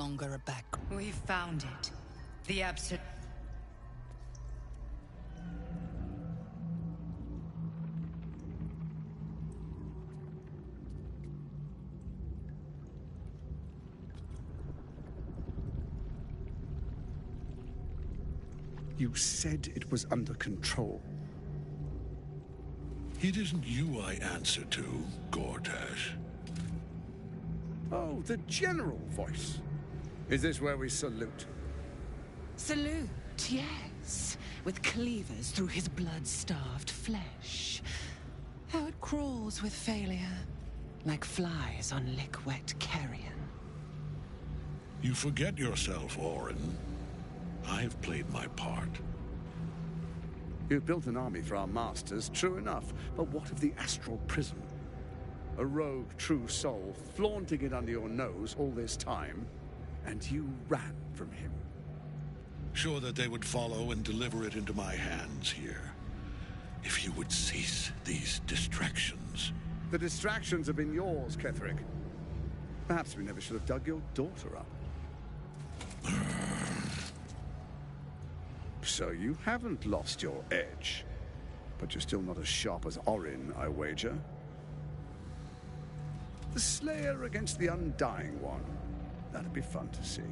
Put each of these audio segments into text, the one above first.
longer a back. We found it. The absolute... You said it was under control. It isn't you I answer to, Gortash. Oh, the general voice. Is this where we salute? Salute, yes. With cleavers through his blood-starved flesh. How it crawls with failure, like flies on lick-wet carrion. You forget yourself, Orin. I've played my part. You've built an army for our masters, true enough. But what of the astral prison? A rogue true soul flaunting it under your nose all this time, and you ran from him. Sure that they would follow and deliver it into my hands here. If you would cease these distractions. The distractions have been yours, Ketherick. Perhaps we never should have dug your daughter up. So you haven't lost your edge. But you're still not as sharp as Orin, I wager. The Slayer against the Undying One. That'd be fun to see.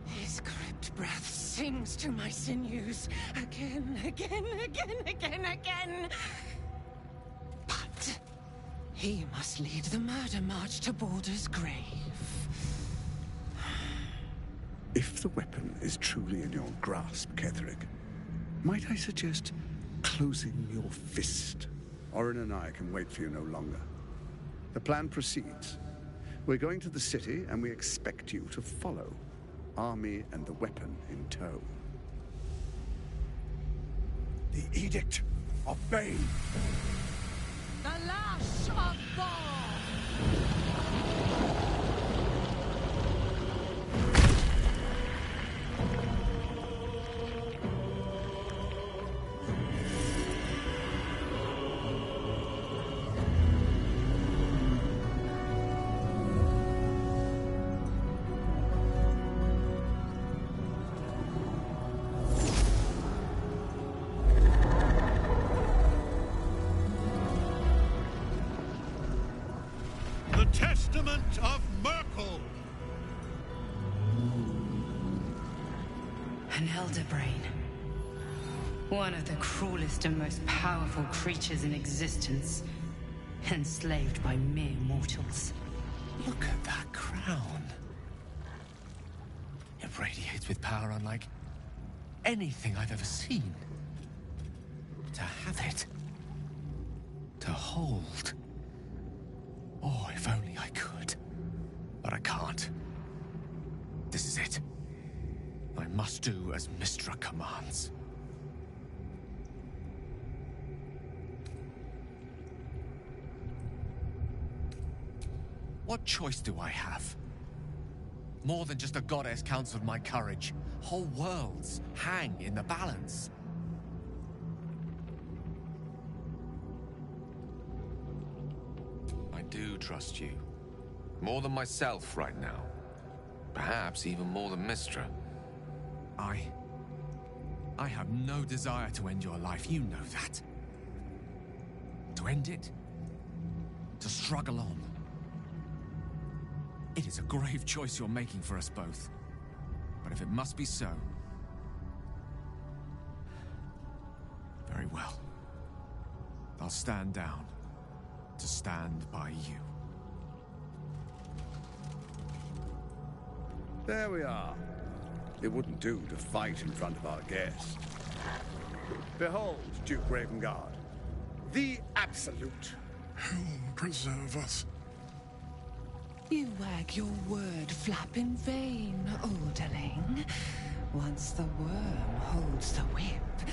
His crypt breath sings to my sinews. Again, again, again, again, again. But he must lead the murder march to Baldur's grave. If the weapon is truly in your grasp, Ketherick, might I suggest closing your fist? Orin and I can wait for you no longer. The plan proceeds. We're going to the city, and we expect you to follow. Army and the weapon in tow. The Edict of Bane. The Lash of Bhaal! Testament of Merkel! An elder brain. One of the cruelest and most powerful creatures in existence. Enslaved by mere mortals. Look at that crown. It radiates with power unlike anything I've ever seen. To have it. To hold. Oh, if only I could. But I can't. This is it. I must do as Mystra commands. What choice do I have? More than just a goddess counseled my courage. Whole worlds hang in the balance. I do trust you. More than myself right now. Perhaps even more than Mystra. I have no desire to end your life, you know that. To end it? To struggle on. It is a grave choice you're making for us both. But if it must be so... very well. I'll stand down to stand by you. There we are. It wouldn't do to fight in front of our guest. Behold, Duke Ravengard, the Absolute. Hell preserve us. You wag your word flap in vain, Alderling. Once the worm holds the whip,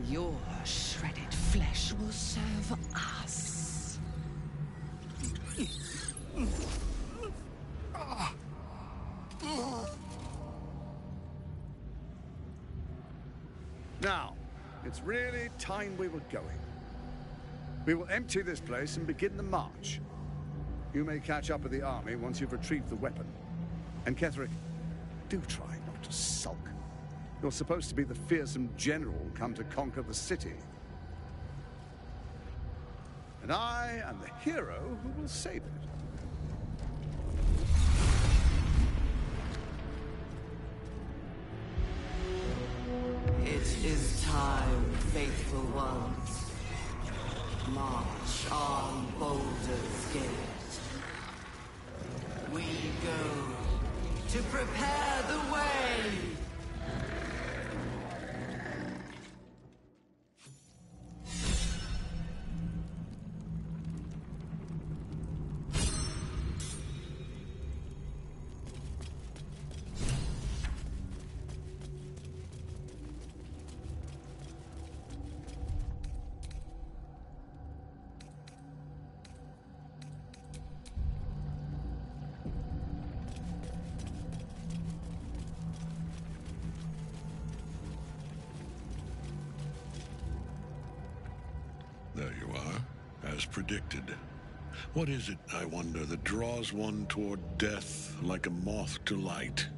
your shredded flesh will serve us. Now, it's really time we were going. We will empty this place and begin the march. You may catch up with the army once you've retrieved the weapon. And Ketherick, do try not to sulk. You're supposed to be the fearsome general come to conquer the city. And I am the hero who will save it. It is time, faithful ones. March on Baldur's Gate. We go to prepare the way. There you are, as predicted. What is it, I wonder, that draws one toward death like a moth to light?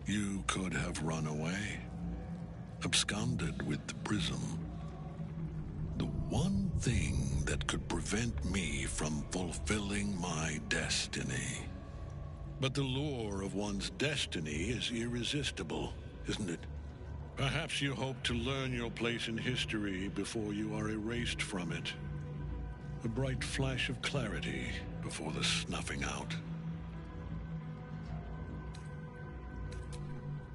You could have run away, absconded with the prism. The one thing that could prevent me from fulfilling my destiny. But the lure of one's destiny is irresistible, isn't it? Perhaps you hope to learn your place in history before you are erased from it. A bright flash of clarity before the snuffing out.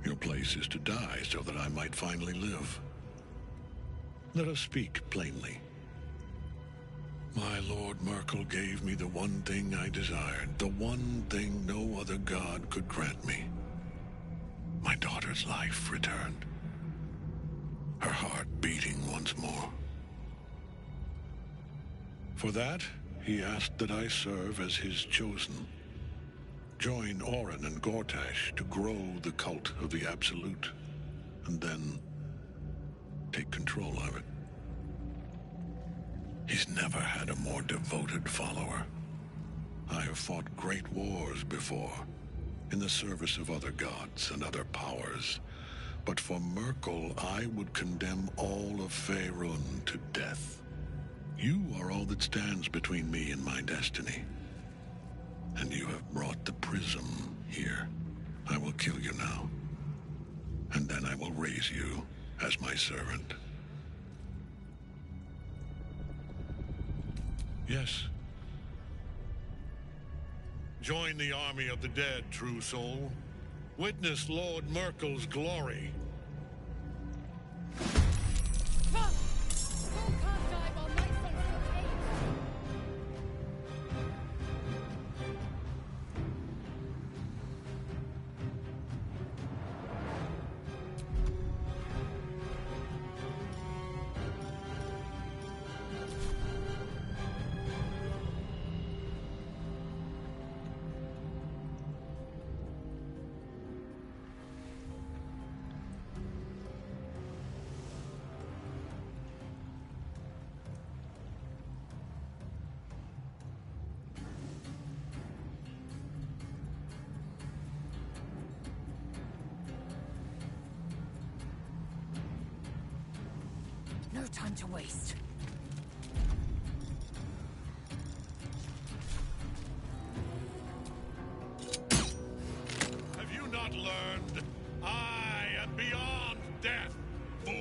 Your place is to die so that I might finally live. Let us speak plainly. My Lord Merkel gave me the one thing I desired, the one thing no other god could grant me. My daughter's life returned. Her heart beating once more. For that, he asked that I serve as his chosen. Join Orin and Gortash to grow the cult of the Absolute, and then take control of it. He's never had a more devoted follower. I have fought great wars before, in the service of other gods and other powers. But for Merkel, I would condemn all of Faerun to death. You are all that stands between me and my destiny. And you have brought the prism here. I will kill you now. And then I will raise you as my servant. Yes. Join the army of the dead, true soul. Witness Lord Merkel's glory. No time to waste. Have you not learned? I am beyond death, fool!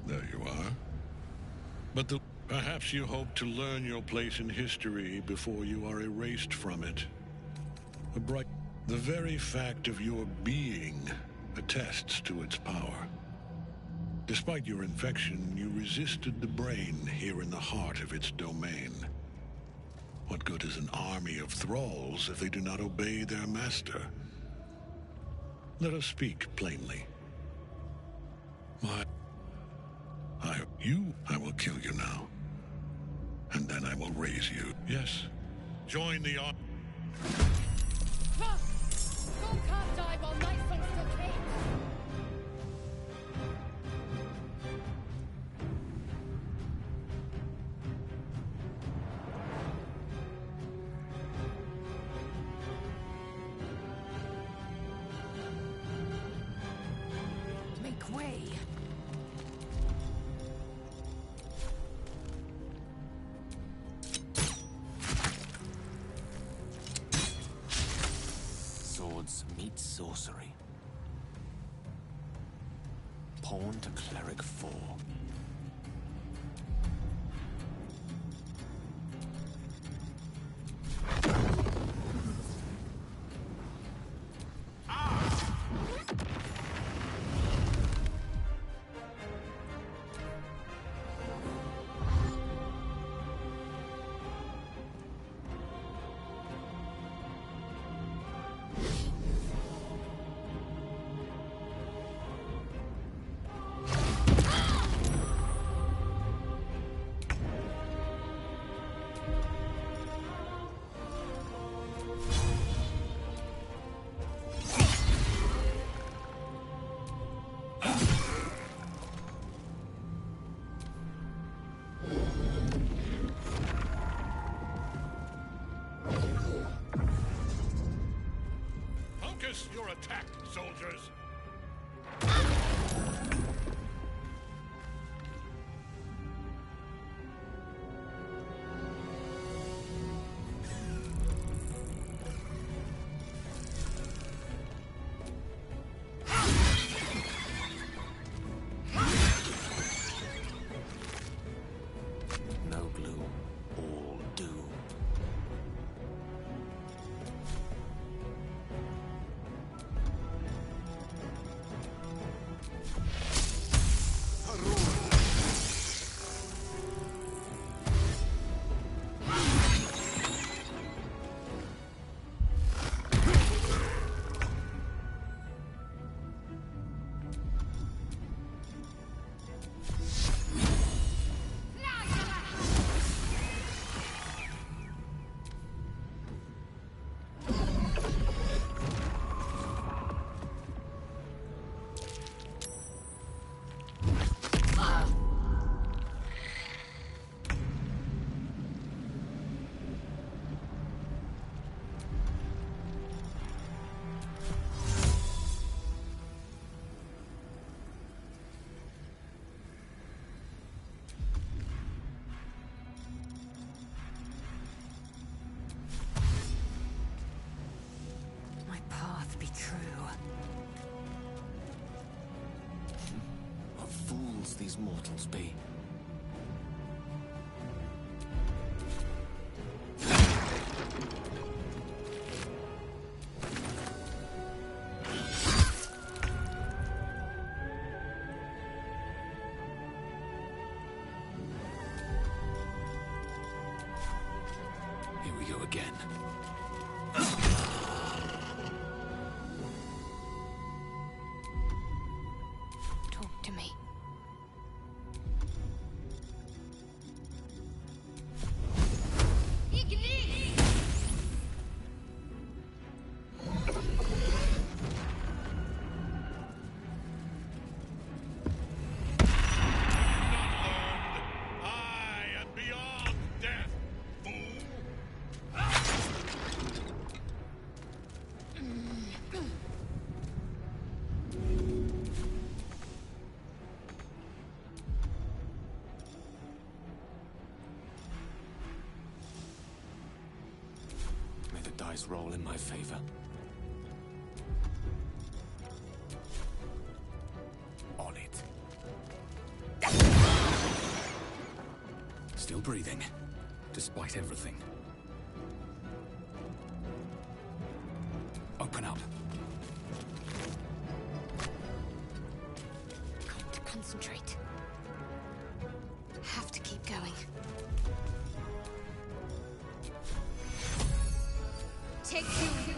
There you are. But perhaps you hope to learn your place in history before you are erased from it. The very fact of your being attests to its power. Despite your infection, you resisted the brain here in the heart of its domain. What good is an army of thralls if they do not obey their master? Let us speak plainly. I will kill you now. And then I will raise you. Yes. Join the army. Storm can't die while Nightsong still kicks. Make way. Swords meet sorcery. Pawn to cleric 4. Focus your attack, soldiers! No gloom, all doom. My path be true. What fools these mortals be. Here we go again. Talk to me. I am beyond death, fool! May the dice roll in my favor. On it. Still breathing, despite everything. Open up. Got to concentrate. Have to keep going. Take you.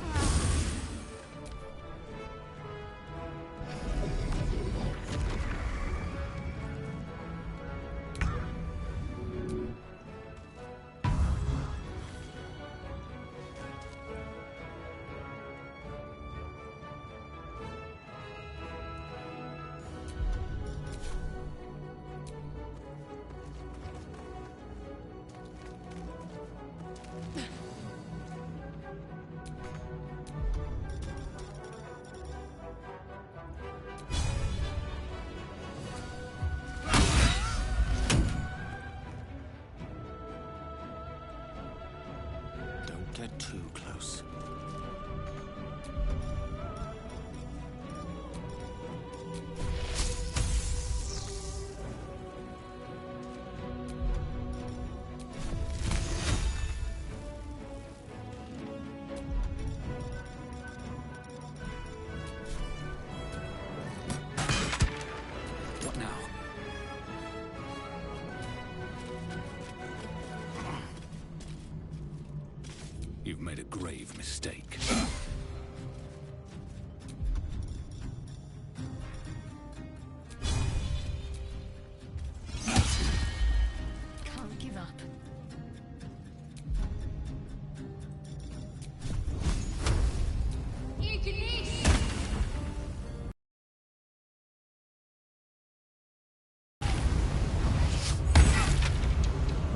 Don't get too close. What now? You've made a grave mistake. Can't give up.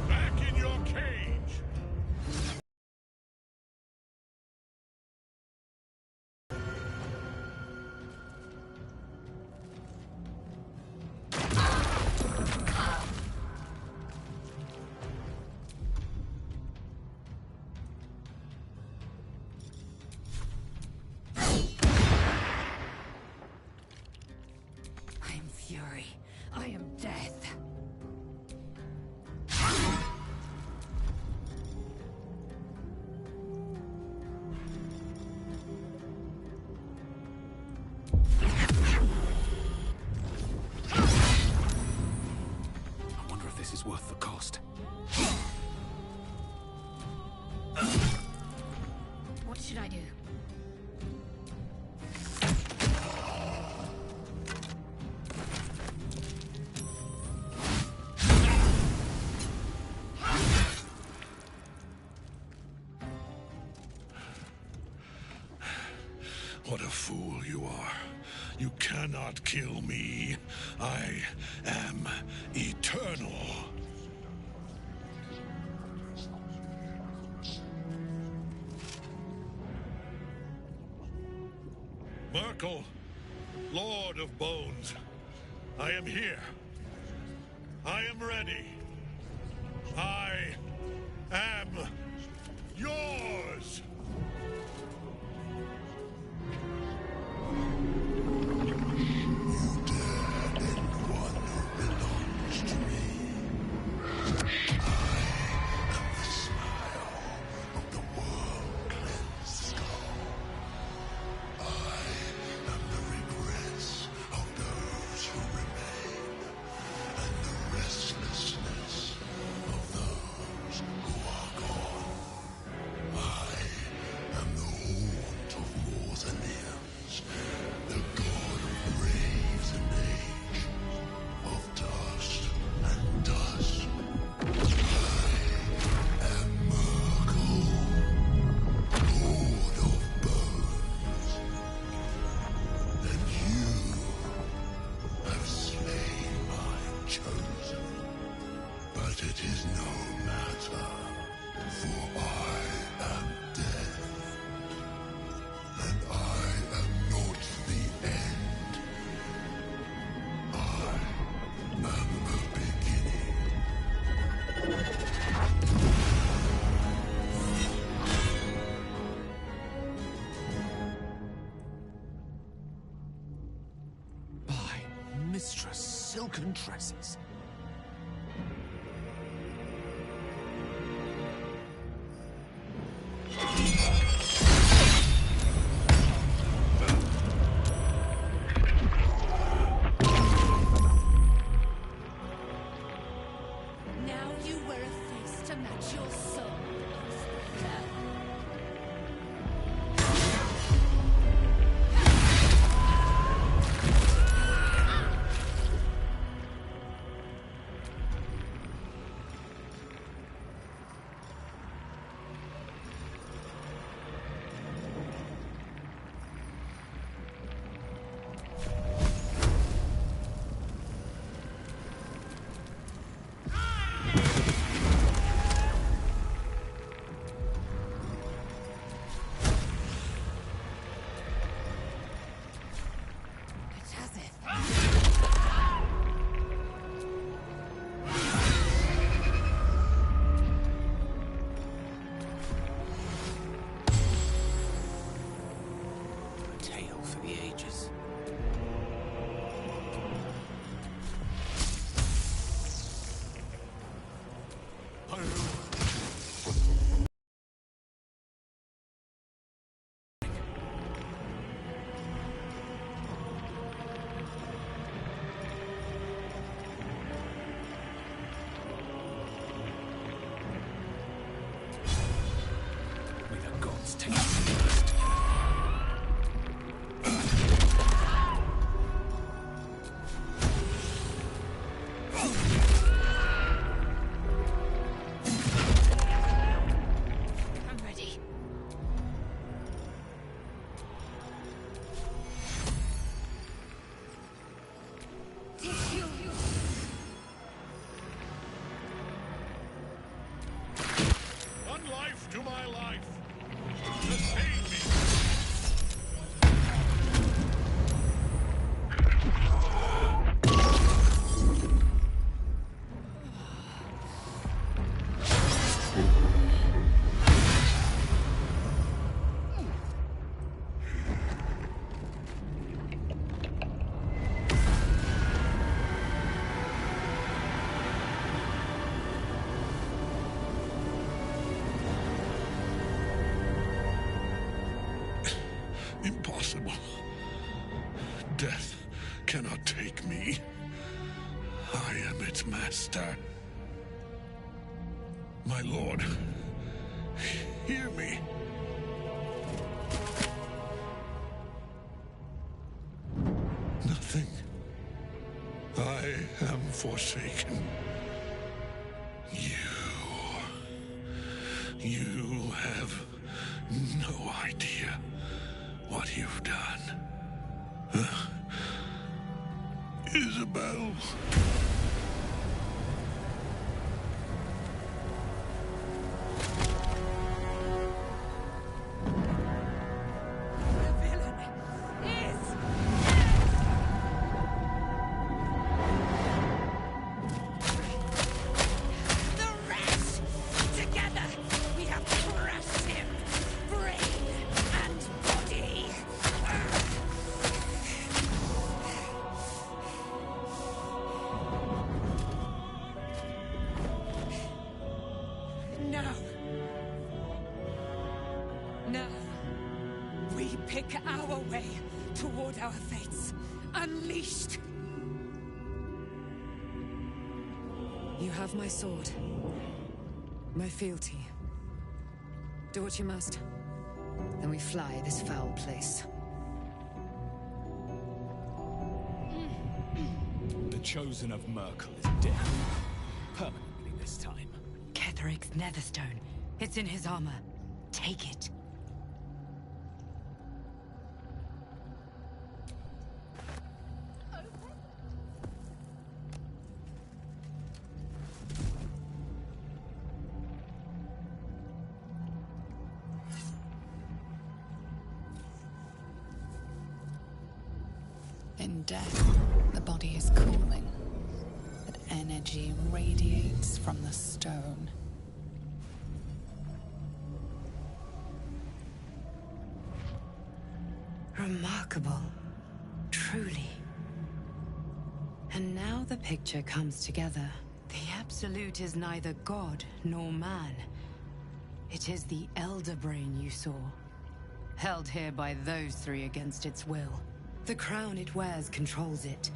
Back in your cage! I am fury. I am death. I wonder if this is worth the cost. What should I do? What a fool you are. You cannot kill me. I am eternal. Merkel, Lord of Bones, I am here. I am ready. I am yours. Mistress Silken Tresses. you were a face to match your soul, Oathbreaker. Tale for the ages. May the gods take us first. I'm ready. Take you. One life to my life. To save me. Impossible. Death cannot take me. I am its master. My lord, hear me. Nothing. I am forsaken. You have no idea what you've done. Isabel. The villain is the rest. Together, we have crushed him, brain and body. Now, we pick our way toward our fates, unleashed. You have my sword. My fealty. Do what you must. Then we fly this foul place. The chosen of Merkel is dead. Permanently this time. Ketheric's netherstone. It's in his armor. Take it. In death, the body is cooling, but energy radiates from the stone. Remarkable. Truly. And now the picture comes together. The Absolute is neither god nor man. It is the Elder Brain you saw, held here by those three against its will. The crown it wears controls it,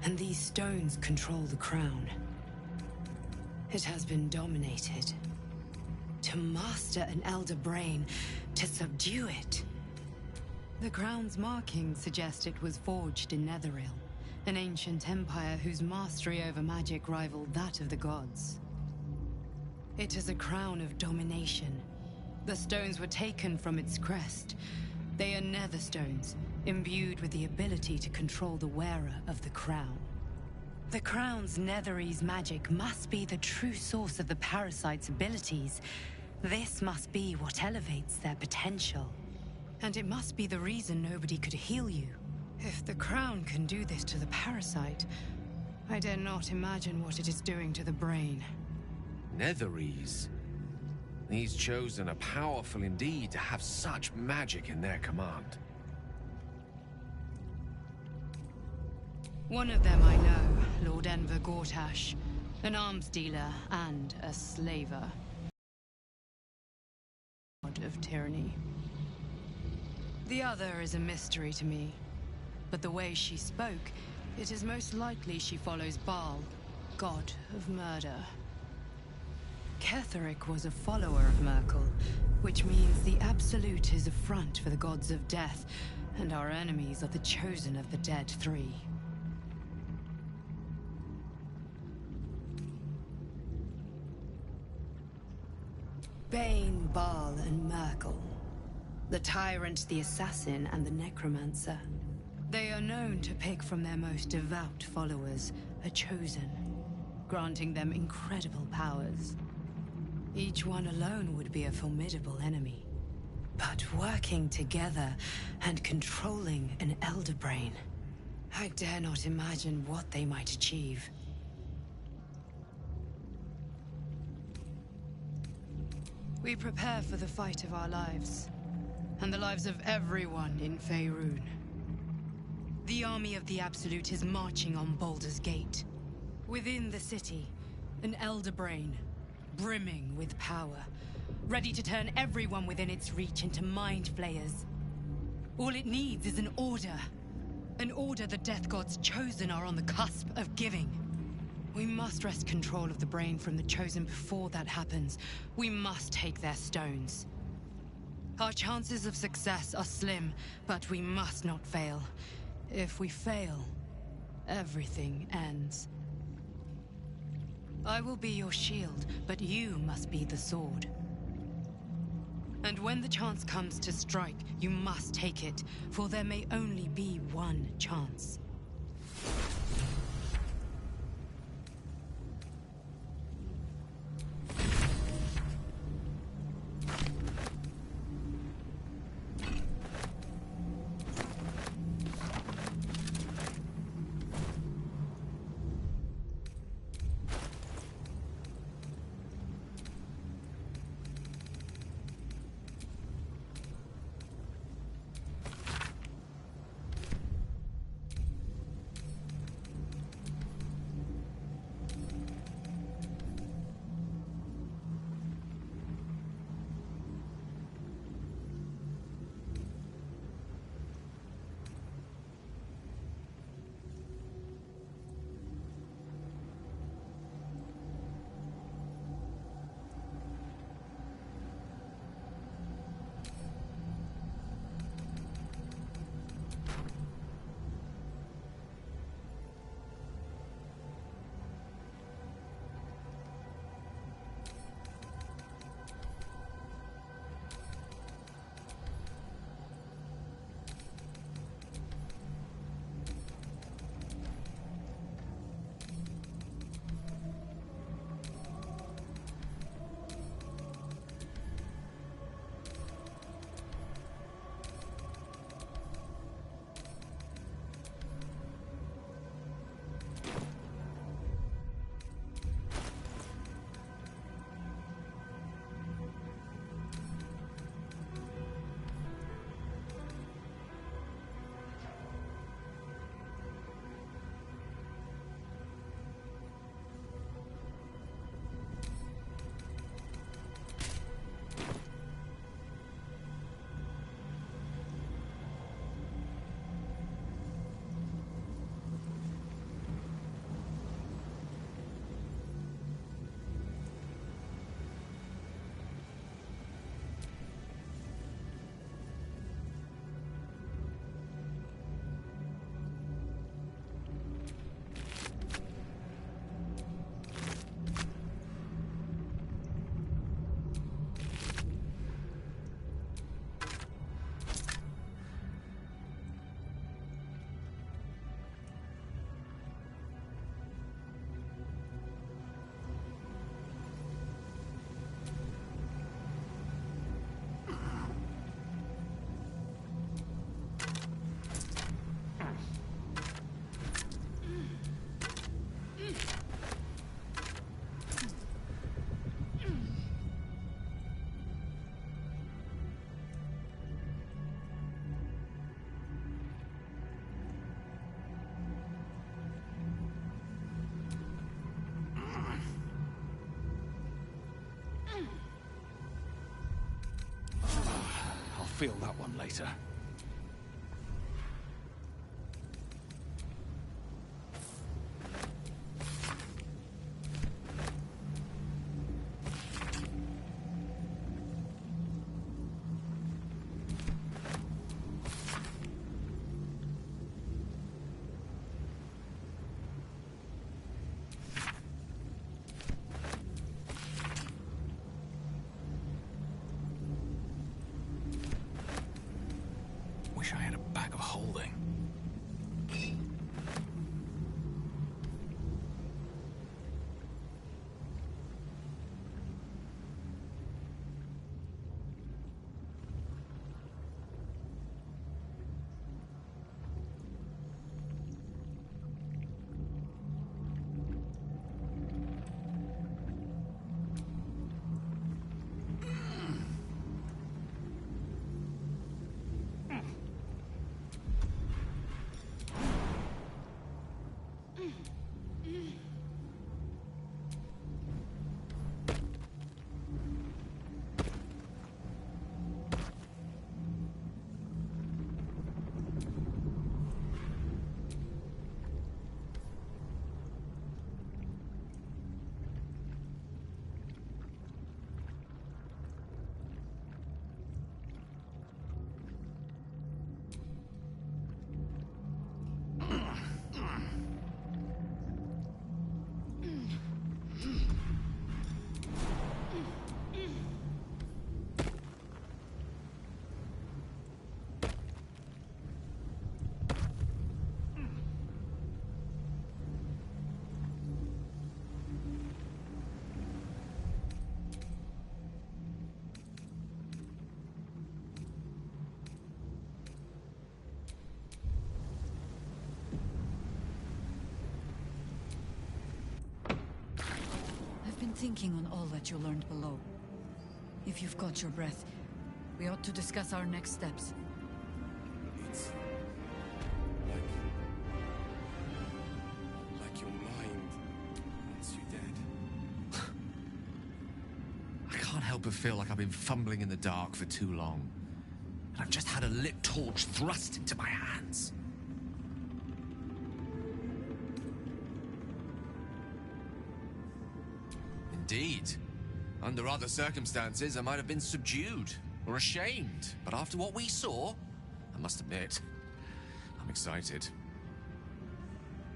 and these stones control the crown. It has been dominated. To master an elder brain, to subdue it. The crown's markings suggest it was forged in Netheril, an ancient empire whose mastery over magic rivaled that of the gods. It is a crown of domination. The stones were taken from its crest. They are nether stones, imbued with the ability to control the wearer of the crown. The crown's Netherese magic must be the true source of the parasite's abilities. This must be what elevates their potential. And it must be the reason nobody could heal you. If the crown can do this to the parasite, I dare not imagine what it is doing to the brain. Netherese? These Chosen are powerful indeed to have such magic in their command. One of them I know, Lord Enver Gortash, an arms dealer and a slaver. God of tyranny. The other is a mystery to me, but the way she spoke, it is most likely she follows Baal, god of murder. Ketheric was a follower of Merkel, which means the Absolute is a front for the gods of death, and our enemies are the Chosen of the Dead Three. Bane, Baal, and Merkel. The Tyrant, the Assassin, and the Necromancer. They are known to pick from their most devout followers a Chosen, granting them incredible powers. Each one alone would be a formidable enemy. But working together and controlling an Elder Brain, I dare not imagine what they might achieve. We prepare for the fight of our lives, and the lives of everyone in Faerun. The army of the Absolute is marching on Baldur's Gate. Within the city, an Elder Brain, brimming with power, ready to turn everyone within its reach into mind flayers. All it needs is an order the Death Gods Chosen are on the cusp of giving. We must wrest control of the brain from the Chosen before that happens. We must take their stones. Our chances of success are slim, but we must not fail. If we fail, everything ends. I will be your shield, but you must be the sword. And when the chance comes to strike, you must take it, for there may only be one chance. feel that one later. Wish I had a bag of holding. I've been thinking on all that you learned below. If you've got your breath, we ought to discuss our next steps. It's like your mind wants you dead. I can't help but feel like I've been fumbling in the dark for too long. And I've just had a lit torch thrust into my hands. Indeed. Under other circumstances, I might have been subdued or ashamed. But after what we saw, I must admit, I'm excited.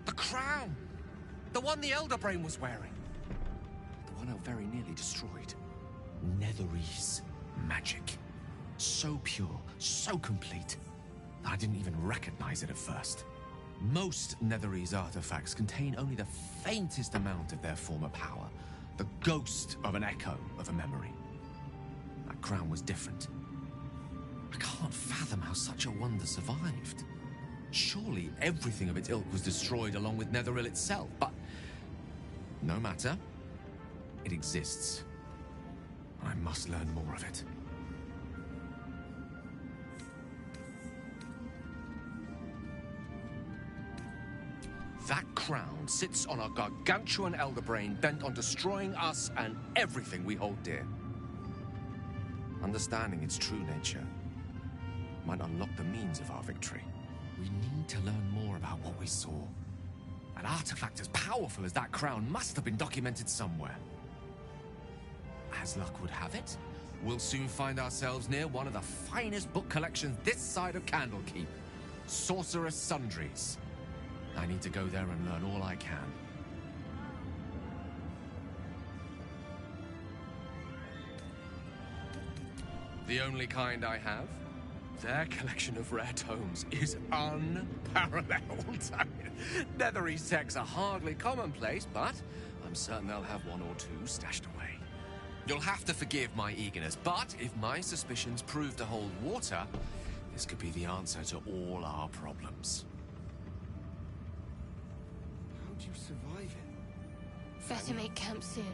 The crown! The one the Elder Brain was wearing. The one I very nearly destroyed. Netherese magic. So pure, so complete, that I didn't even recognize it at first. Most Netherese artifacts contain only the faintest amount of their former power. The ghost of an echo of a memory. That crown was different. I can't fathom how such a wonder survived. Surely everything of its ilk was destroyed along with Netheril itself, but no matter. It exists. I must learn more of it. That crown sits on a gargantuan elder brain bent on destroying us and everything we hold dear. Understanding its true nature might unlock the means of our victory. We need to learn more about what we saw. An artifact as powerful as that crown must have been documented somewhere. As luck would have it, we'll soon find ourselves near one of the finest book collections this side of Candlekeep. Sorcerous Sundries. I need to go there and learn all I can. The only kind I have? Their collection of rare tomes is unparalleled. I mean, Netherese texts are hardly commonplace, but I'm certain they'll have one or two stashed away. You'll have to forgive my eagerness, but if my suspicions prove to hold water, this could be the answer to all our problems. How'd you survive it? Better make camp soon.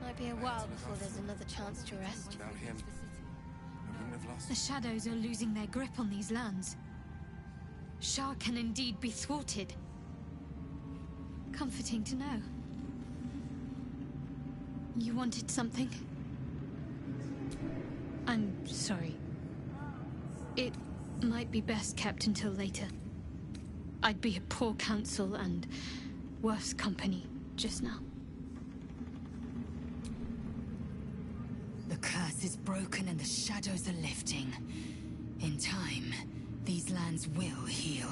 Might be a while before there's another chance to rest. Without him, I wouldn't have lost The shadows are losing their grip on these lands. Shah can indeed be thwarted. Comforting to know. You wanted something? I'm sorry. It might be best kept until later. I'd be a poor counsel and worse company just now. The curse is broken and the shadows are lifting. In time, these lands will heal.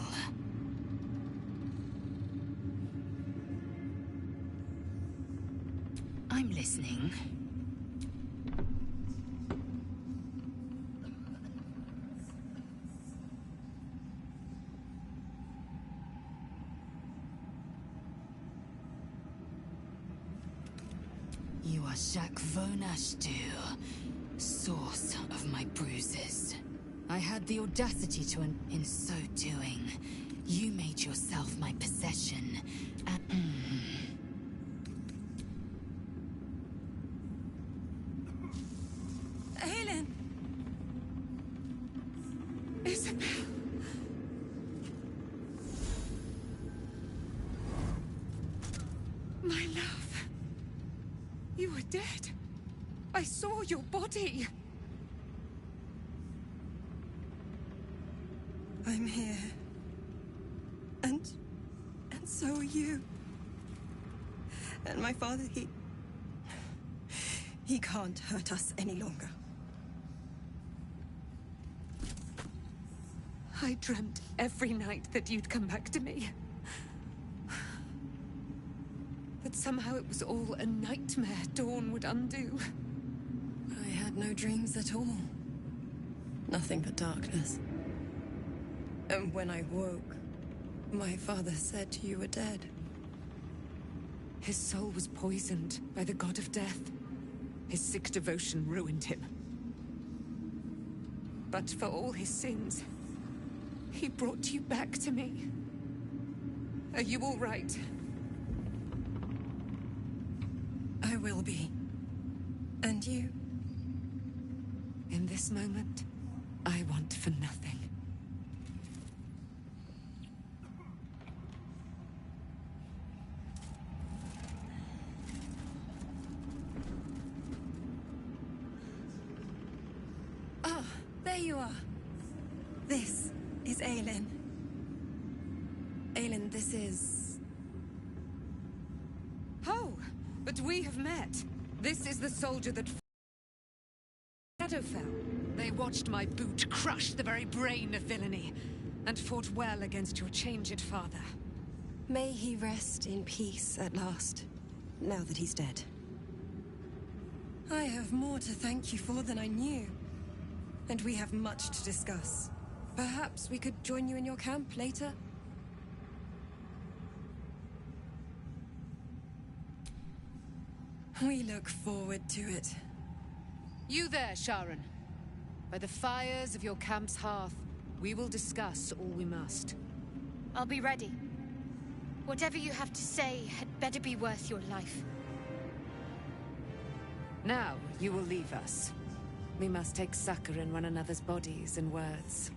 I'm listening. You are Shak Vonashtu, source of my bruises. I had the audacity to, in so doing, you made yourself my possession, and... Aelin! Isabel! My love! You were dead. I saw your body. I'm here. And so are you. And my father, he can't hurt us any longer. I dreamt every night that you'd come back to me. That somehow it was all a nightmare Dawn would undo. I had no dreams at all. Nothing but darkness. And when I woke, my father said you were dead. His soul was poisoned by the god of death. His sick devotion ruined him. But for all his sins, he brought you back to me. Are you all right? I will be. And you? In this moment, I want for nothing. Ah, there you are. This is Aelin. Aelin, this is... Oh, but we have met. This is the soldier that... Shadowfell. They watched my boot crush the very brain of villainy, and fought well against your changed father. May he rest in peace at last, now that he's dead. I have more to thank you for than I knew. And we have much to discuss. Perhaps we could join you in your camp later? We look forward to it. You there, Sharon. By the fires of your camp's hearth, we will discuss all we must. I'll be ready. Whatever you have to say had better be worth your life. Now, you will leave us. We must take succor in one another's bodies and words.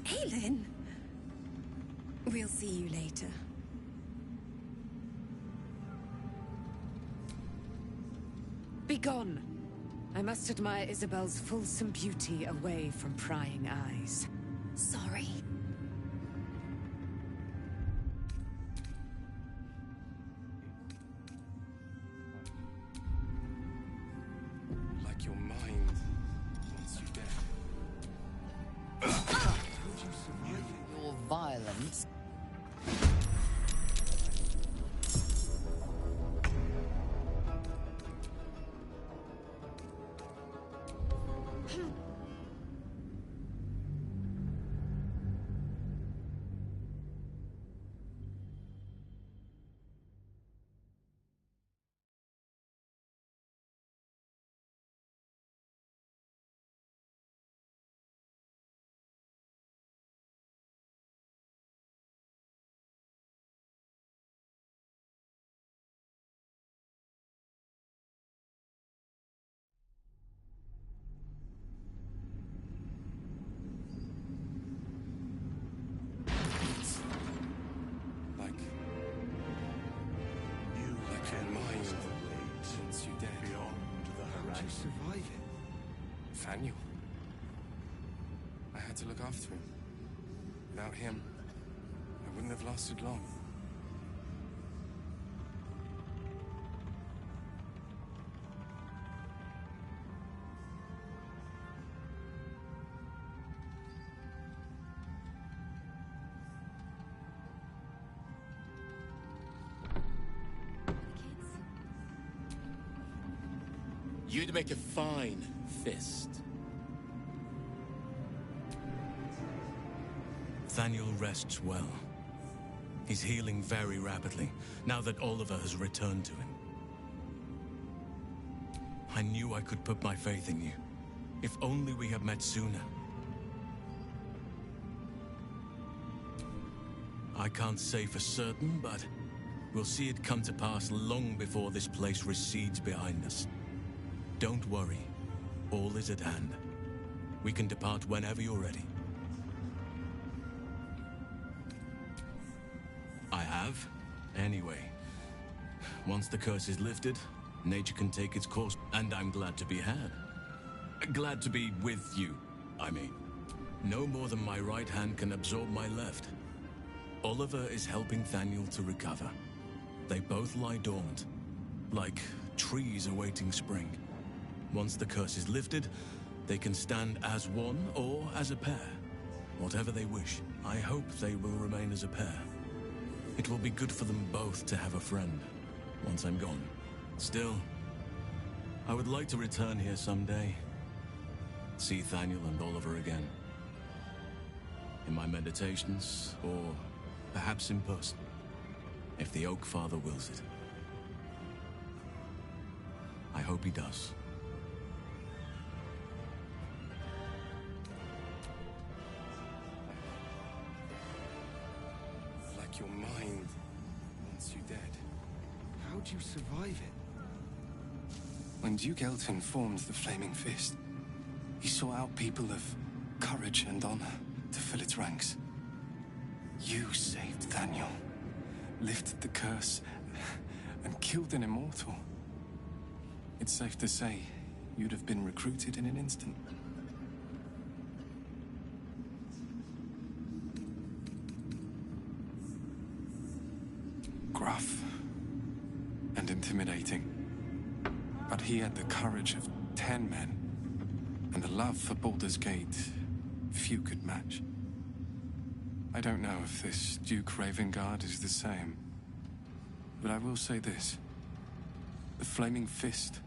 Aelin! We'll see you later. Begone! I must admire Isabel's fulsome beauty away from prying eyes. Sorry. Like your mind wants you dead. Could you survive it? Your violence. Like you like your mind wants you dead. Beyond the How'd you horizon. survive it? Nathaniel. I had to look after him. Without him, I wouldn't have lasted long. You'd make a fine fist. Thaniel rests well. He's healing very rapidly, now that Oliver has returned to him. I knew I could put my faith in you. If only we had met sooner. I can't say for certain, but we'll see it come to pass long before this place recedes behind us. Don't worry. All is at hand. We can depart whenever you're ready. I have. Anyway, once the curse is lifted, nature can take its course, and I'm glad to be had. Glad to be with you, I mean. No more than my right hand can absorb my left. Oliver is helping Thaniel to recover. They both lie dormant, like trees awaiting spring. Once the curse is lifted, they can stand as one or as a pair. Whatever they wish, I hope they will remain as a pair. It will be good for them both to have a friend, once I'm gone. Still, I would like to return here someday. See Thaniel and Oliver again. In my meditations, or perhaps in person, if the Oak Father wills it. I hope he does. Like your mind wants you dead. How'd you survive it? When Duke Elton formed the Flaming Fist, he sought out people of courage and honor to fill its ranks. You saved Thaniel, lifted the curse, and killed an immortal. It's safe to say you'd have been recruited in an instant. Gruff and intimidating, but he had the courage of 10 men and a love for Baldur's Gate few could match. I don't know if this Duke Ravengard is the same, but I will say this. The Flaming Fist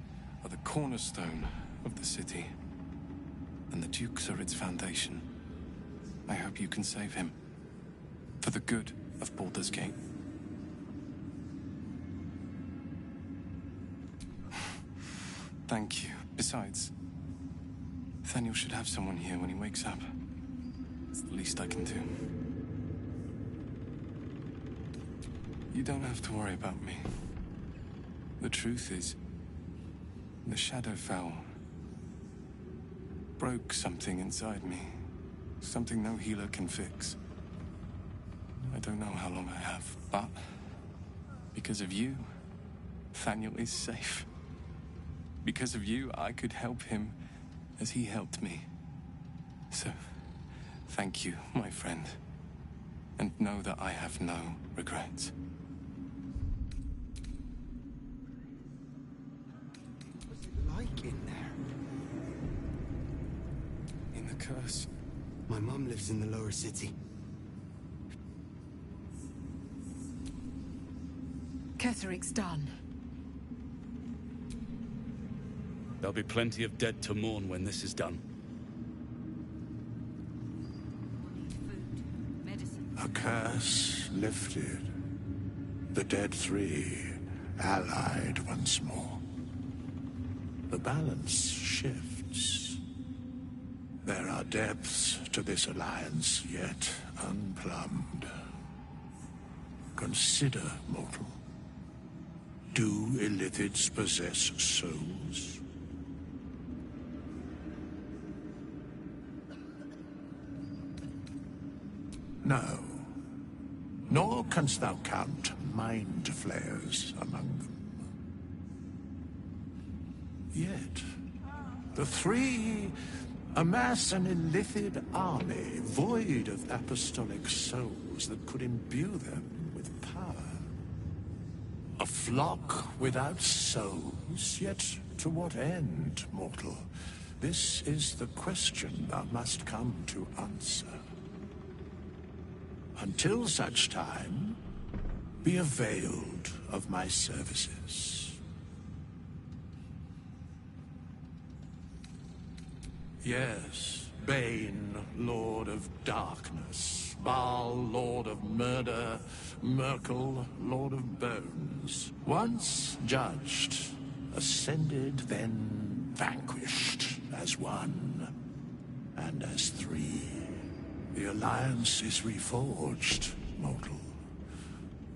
are the cornerstone of the city, and the Dukes are its foundation. I hope you can save him, for the good of Baldur's Gate. Thank you. Besides, Thaniel should have someone here when he wakes up. It's the least I can do. You don't have to worry about me. The truth is, the Shadowfell broke something inside me. Something no healer can fix. I don't know how long I have, but because of you, Thaniel is safe. Because of you, I could help him as he helped me. So, thank you, my friend. And know that I have no regrets. What's it like in there? In the curse. My mum lives in the lower city. Ketheric's done. There'll be plenty of dead to mourn when this is done. Food, medicine. A curse lifted. The dead three allied once more. The balance shifts. There are depths to this alliance yet unplumbed. Consider, mortal. Do illithids possess souls? No. Nor canst thou count mind flayers among them. Yet, the three Amass an illithid army, void of apostolic souls that could imbue them with power. A flock without souls, yet to what end, mortal? This is the question thou must come to answer. Until such time, be availed of my services. Yes, Bane, Lord of Darkness, Baal, Lord of Murder, Merkel, Lord of Bones. Once judged, ascended, then vanquished, as one, and as three. The alliance is reforged, mortal.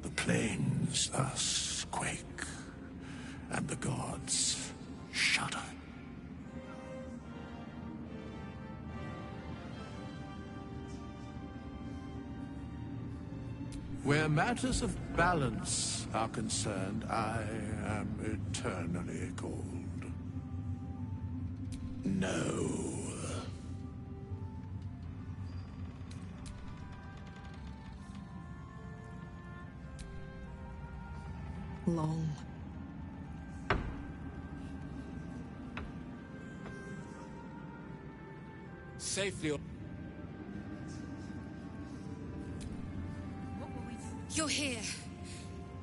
The plains thus quake, and the gods shudder. Where matters of balance are concerned, I am eternally cold. No. Long. Safely. You're here.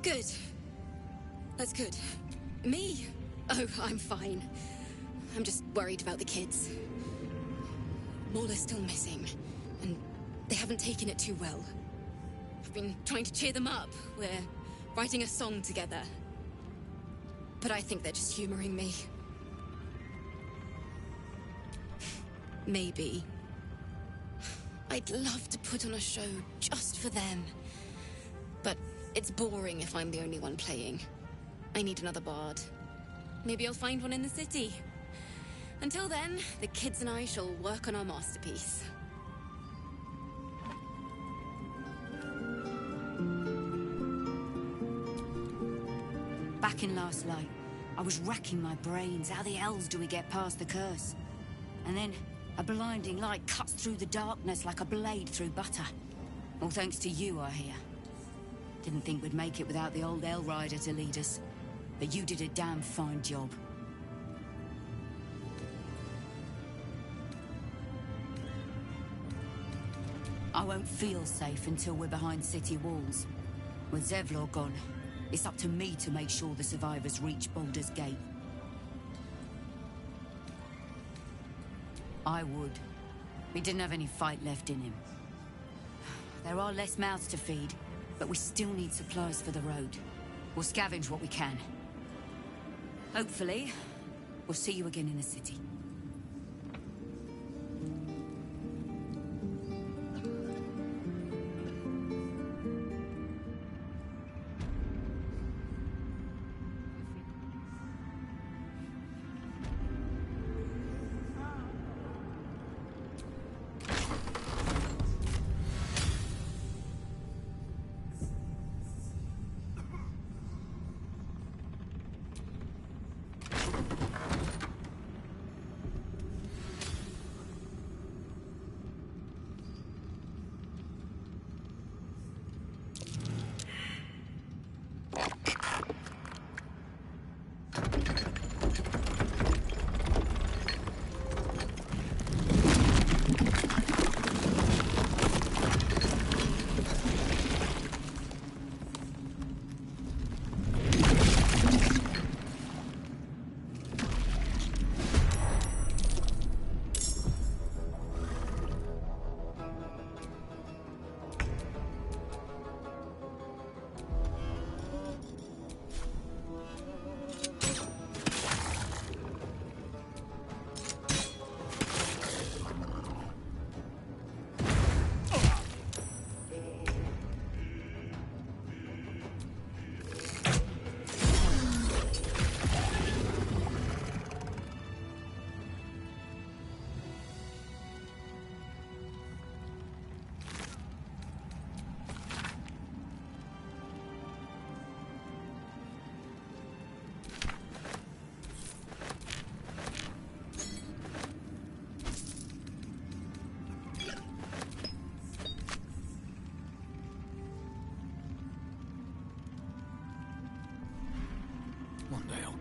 Good. That's good. Me? Oh, I'm fine. I'm just worried about the kids. Lawler's still missing, and they haven't taken it too well. I've been trying to cheer them up. We're writing a song together. But I think they're just humoring me. Maybe. I'd love to put on a show just for them. But it's boring if I'm the only one playing. I need another bard. Maybe I'll find one in the city. Until then, the kids and I shall work on our masterpiece. Back in Last Light, I was racking my brains. How the hells do we get past the curse? And then a blinding light cuts through the darkness like a blade through butter. All thanks to you, I hear. Didn't think we'd make it without the old Hell Rider to lead us. But you did a damn fine job. I won't feel safe until we're behind city walls. With Zevlor gone, it's up to me to make sure the survivors reach Baldur's Gate. I would. He didn't have any fight left in him. There are less mouths to feed, but we still need supplies for the road. We'll scavenge what we can. Hopefully, we'll see you again in the city.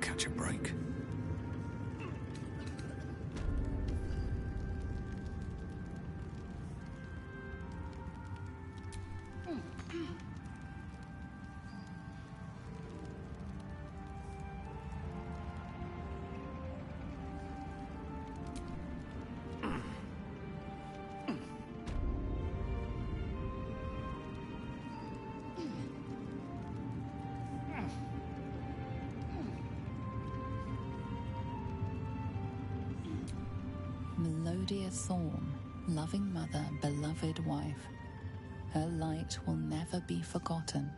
catch a break. Melodia Thorn, loving mother, beloved wife. Her light will never be forgotten.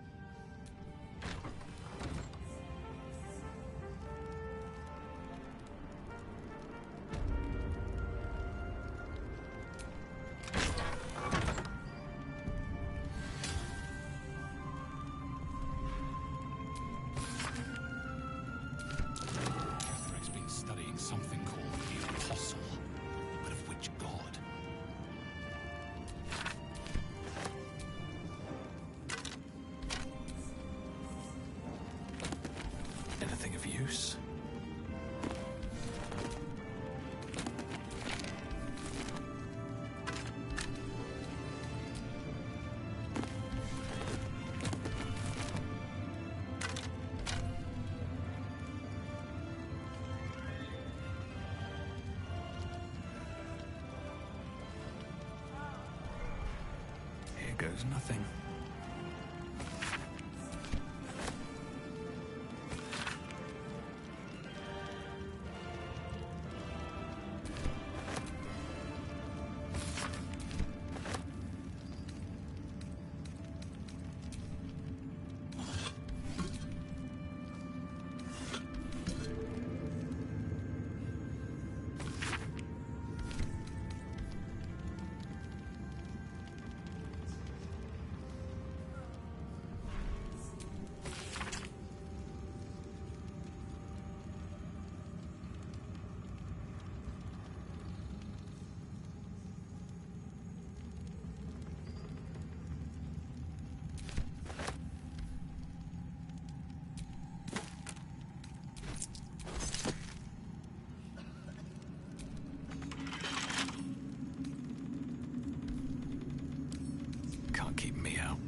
Ketheric's been studying something called the Apostle. But of which god? Anything of use? Here goes nothing. Can't keep me out.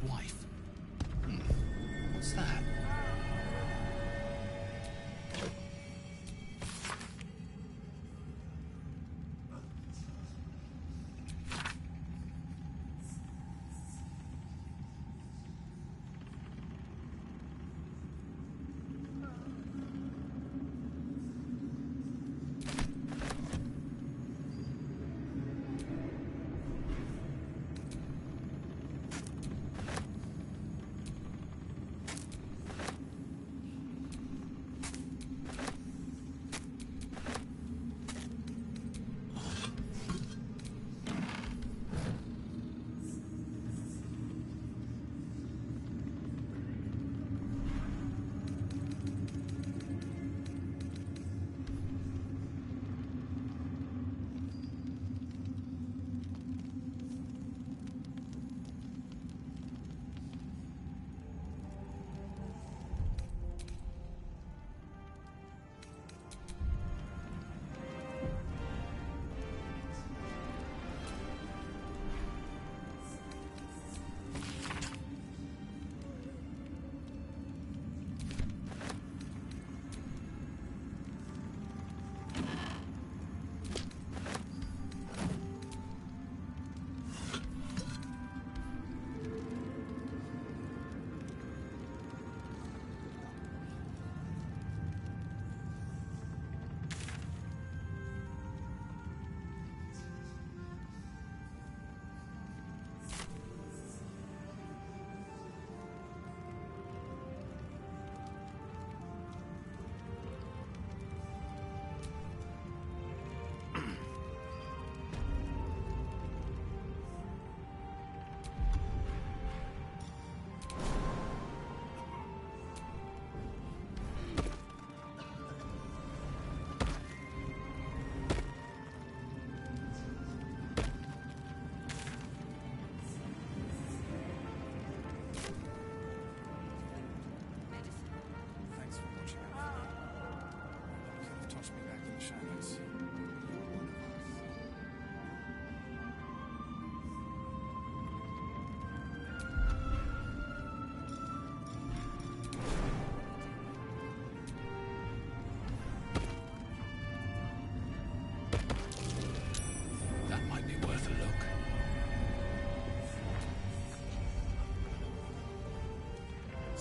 Wife. What's that?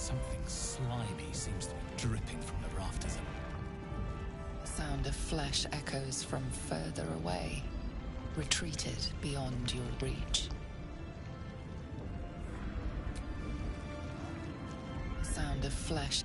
Something slimy seems to be dripping from the rafters. The sound of flesh echoes from further away, retreated beyond your reach. The sound of flesh.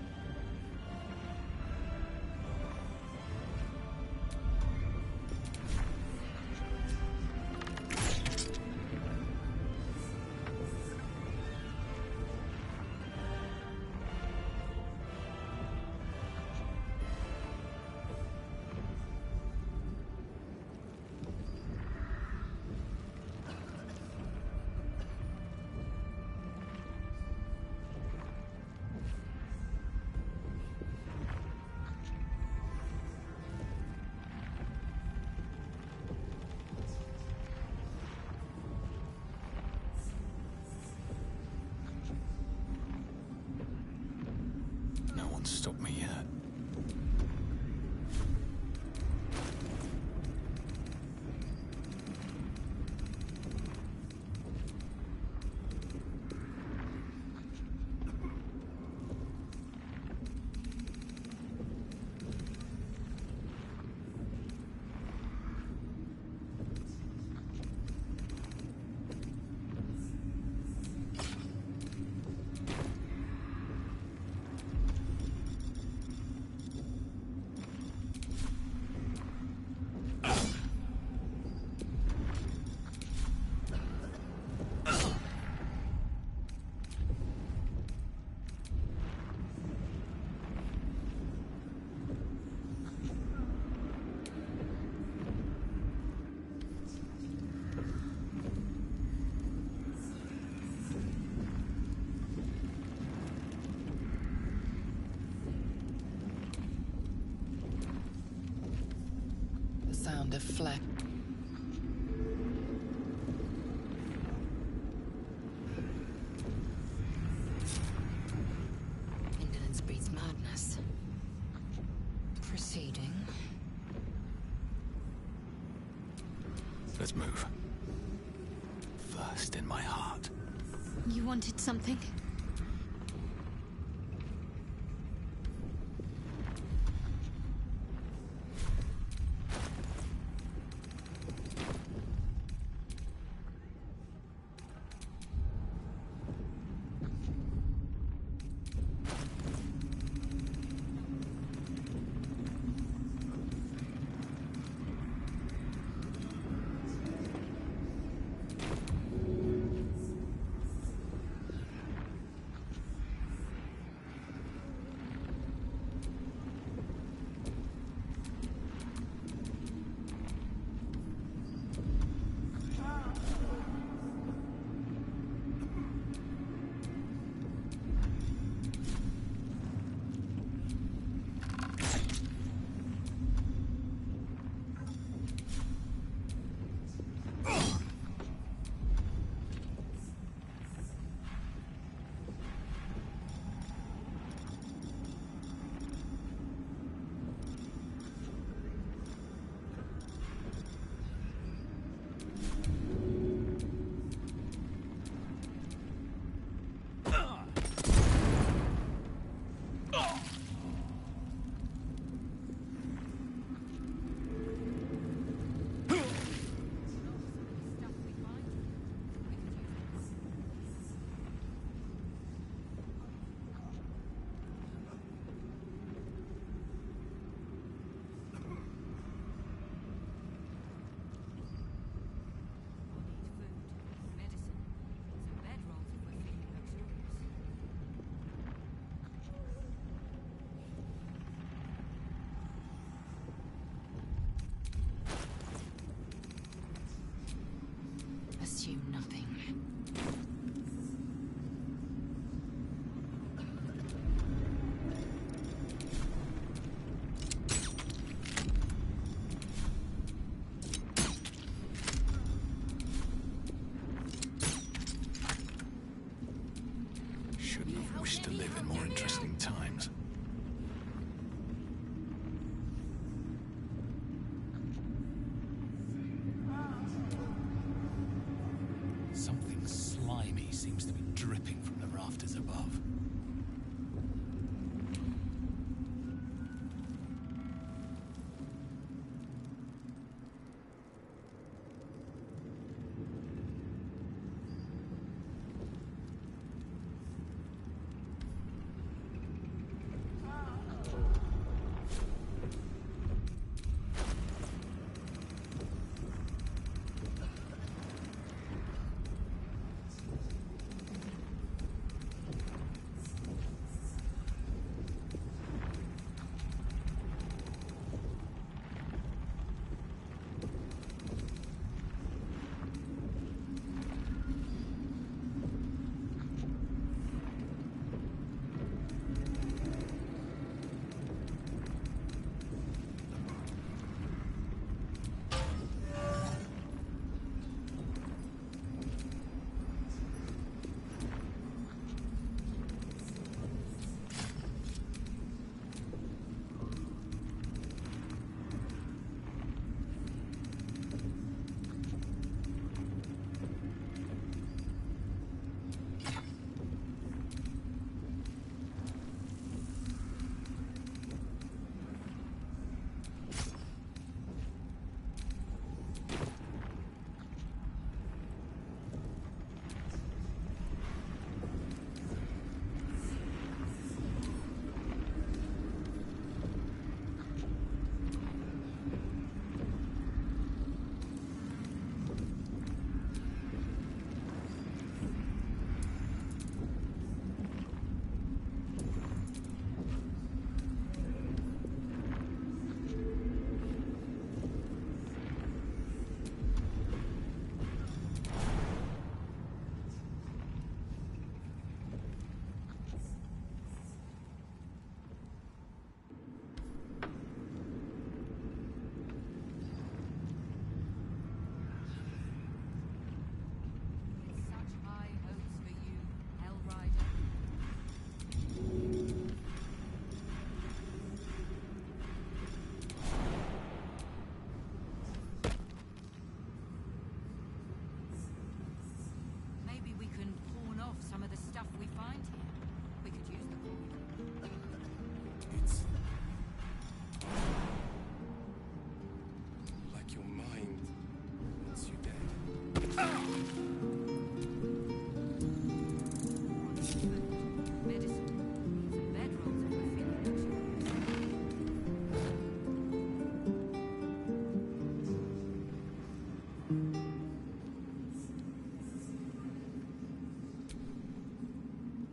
Stop me yet. Sound of flesh. Indolence breeds madness. Proceeding. Let's move. First in my heart. You wanted something? Assume nothing. Shouldn't have wished to live in more interesting times. Something slimy seems to be dripping from the rafters above.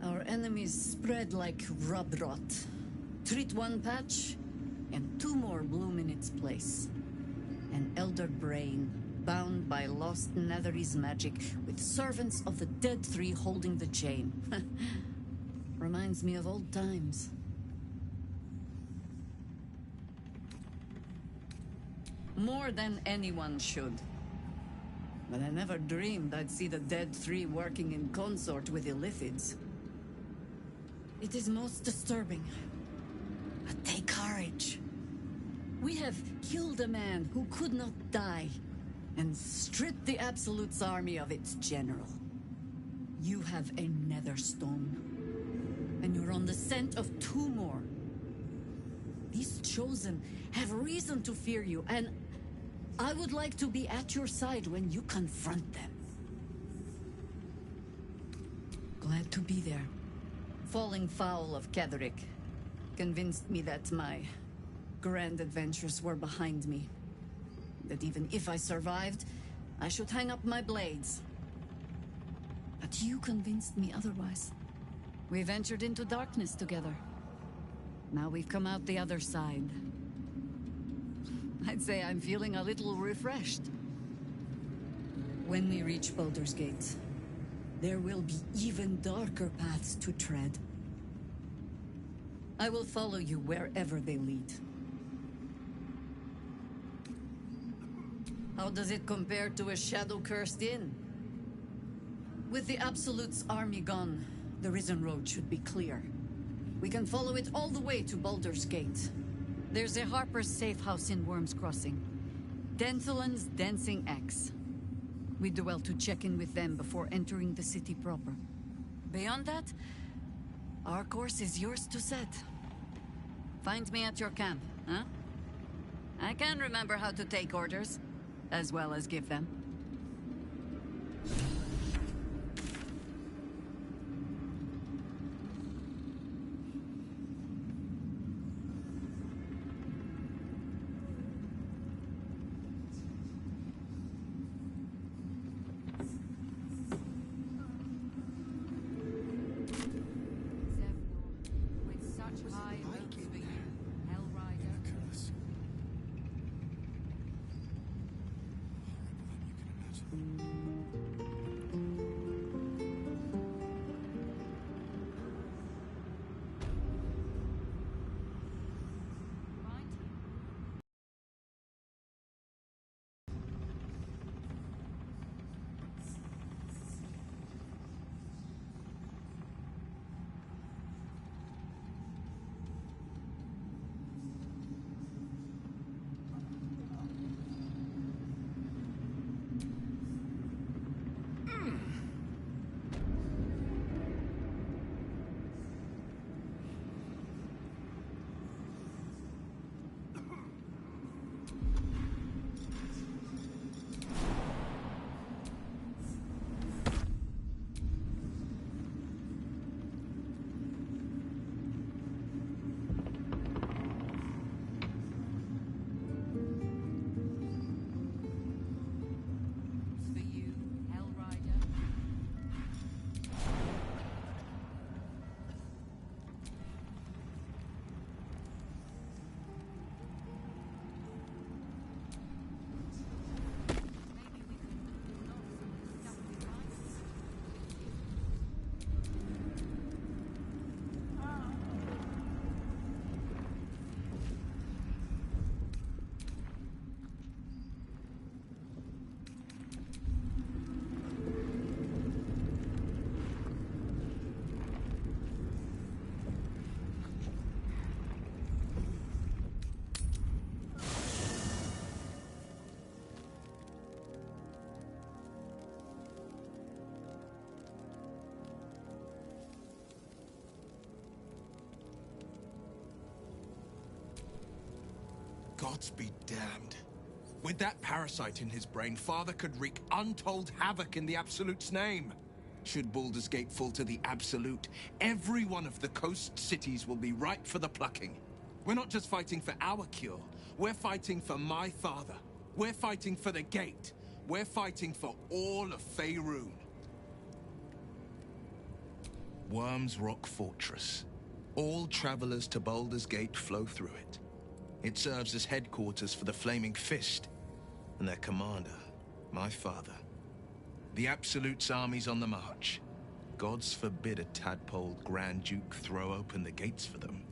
Our enemies spread like rub rot. Treat one patch, and two more bloom in its place. An elder brain, bound by lost Netherese magic, with servants of the Dead Three holding the chain. Reminds me of old times. More than anyone should. But I never dreamed I'd see the Dead Three working in consort with Illithids. It is most disturbing. But take courage. We have killed a man who could not die, and stripped the Absolute's army of its general. You have a Netherstone, and you're on the scent of two more. These Chosen have reason to fear you, and I would like to be at your side when you confront them. Glad to be there. Falling foul of Ketheric convinced me that my grand adventures were behind me. That even if I survived, I should hang up my blades. But you convinced me otherwise. We ventured into darkness together. Now we've come out the other side. I'd say I'm feeling a little refreshed. When we reach Baldur's Gate, there will be even darker paths to tread. I will follow you wherever they lead. How does it compare to a shadow-cursed inn? With the Absolute's army gone, the Risen Road should be clear. We can follow it all the way to Baldur's Gate. There's a Harper's safe house in Worm's Crossing. Denthalan's Dancing Axe. We'd do well to check in with them before entering the city proper. Beyond that, our course is yours to set. Find me at your camp, huh? I can remember how to take orders, as well as give them. Gods be damned. With that parasite in his brain, Father could wreak untold havoc in the Absolute's name. Should Baldur's Gate fall to the Absolute, every one of the coast cities will be ripe for the plucking. We're not just fighting for our cure, we're fighting for my father. We're fighting for the Gate. We're fighting for all of Faerun. Worm's Rock Fortress. All travelers to Baldur's Gate flow through it. It serves as headquarters for the Flaming Fist, and their commander, my father. The Absolute's army's on the march. Gods forbid a tadpoled Grand Duke throw open the gates for them.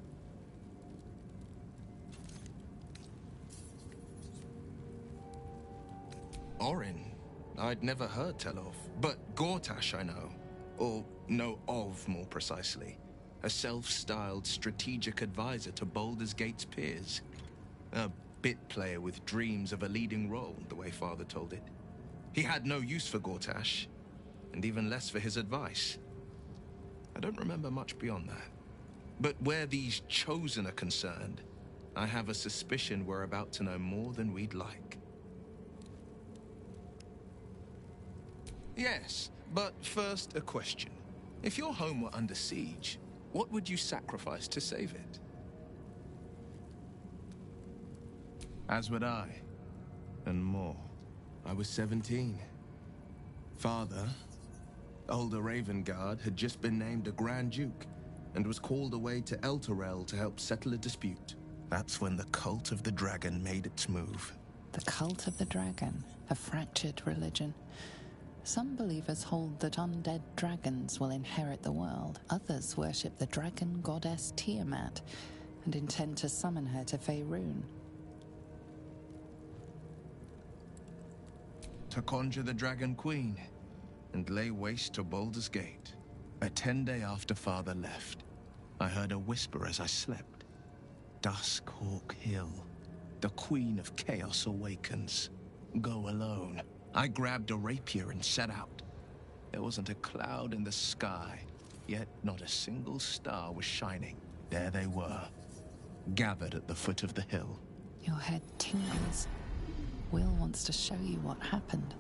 Orin, I'd never heard tell of, but Gortash I know. Or know of, more precisely. A self-styled strategic advisor to Baldur's Gate's peers. A bit player with dreams of a leading role, the way Father told it. He had no use for Gortash, and even less for his advice. I don't remember much beyond that. But where these Chosen are concerned, I have a suspicion we're about to know more than we'd like. Yes, but first a question. If your home were under siege, what would you sacrifice to save it? As would I, and more. I was 17. Father, older Ravengard, had just been named a Grand Duke and was called away to Elturel to help settle a dispute. That's when the Cult of the Dragon made its move. The Cult of the Dragon, a fractured religion. Some believers hold that undead dragons will inherit the world. Others worship the dragon goddess Tiamat and intend to summon her to Faerun. To conjure the Dragon Queen and lay waste to Baldur's Gate. A 10-day after Father left, I heard a whisper as I slept. Duskhawk Hill. The Queen of Chaos awakens. Go alone. I grabbed a rapier and set out. There wasn't a cloud in the sky, yet not a single star was shining. There they were, gathered at the foot of the hill. Your head tingles. Will wants to show you what happened.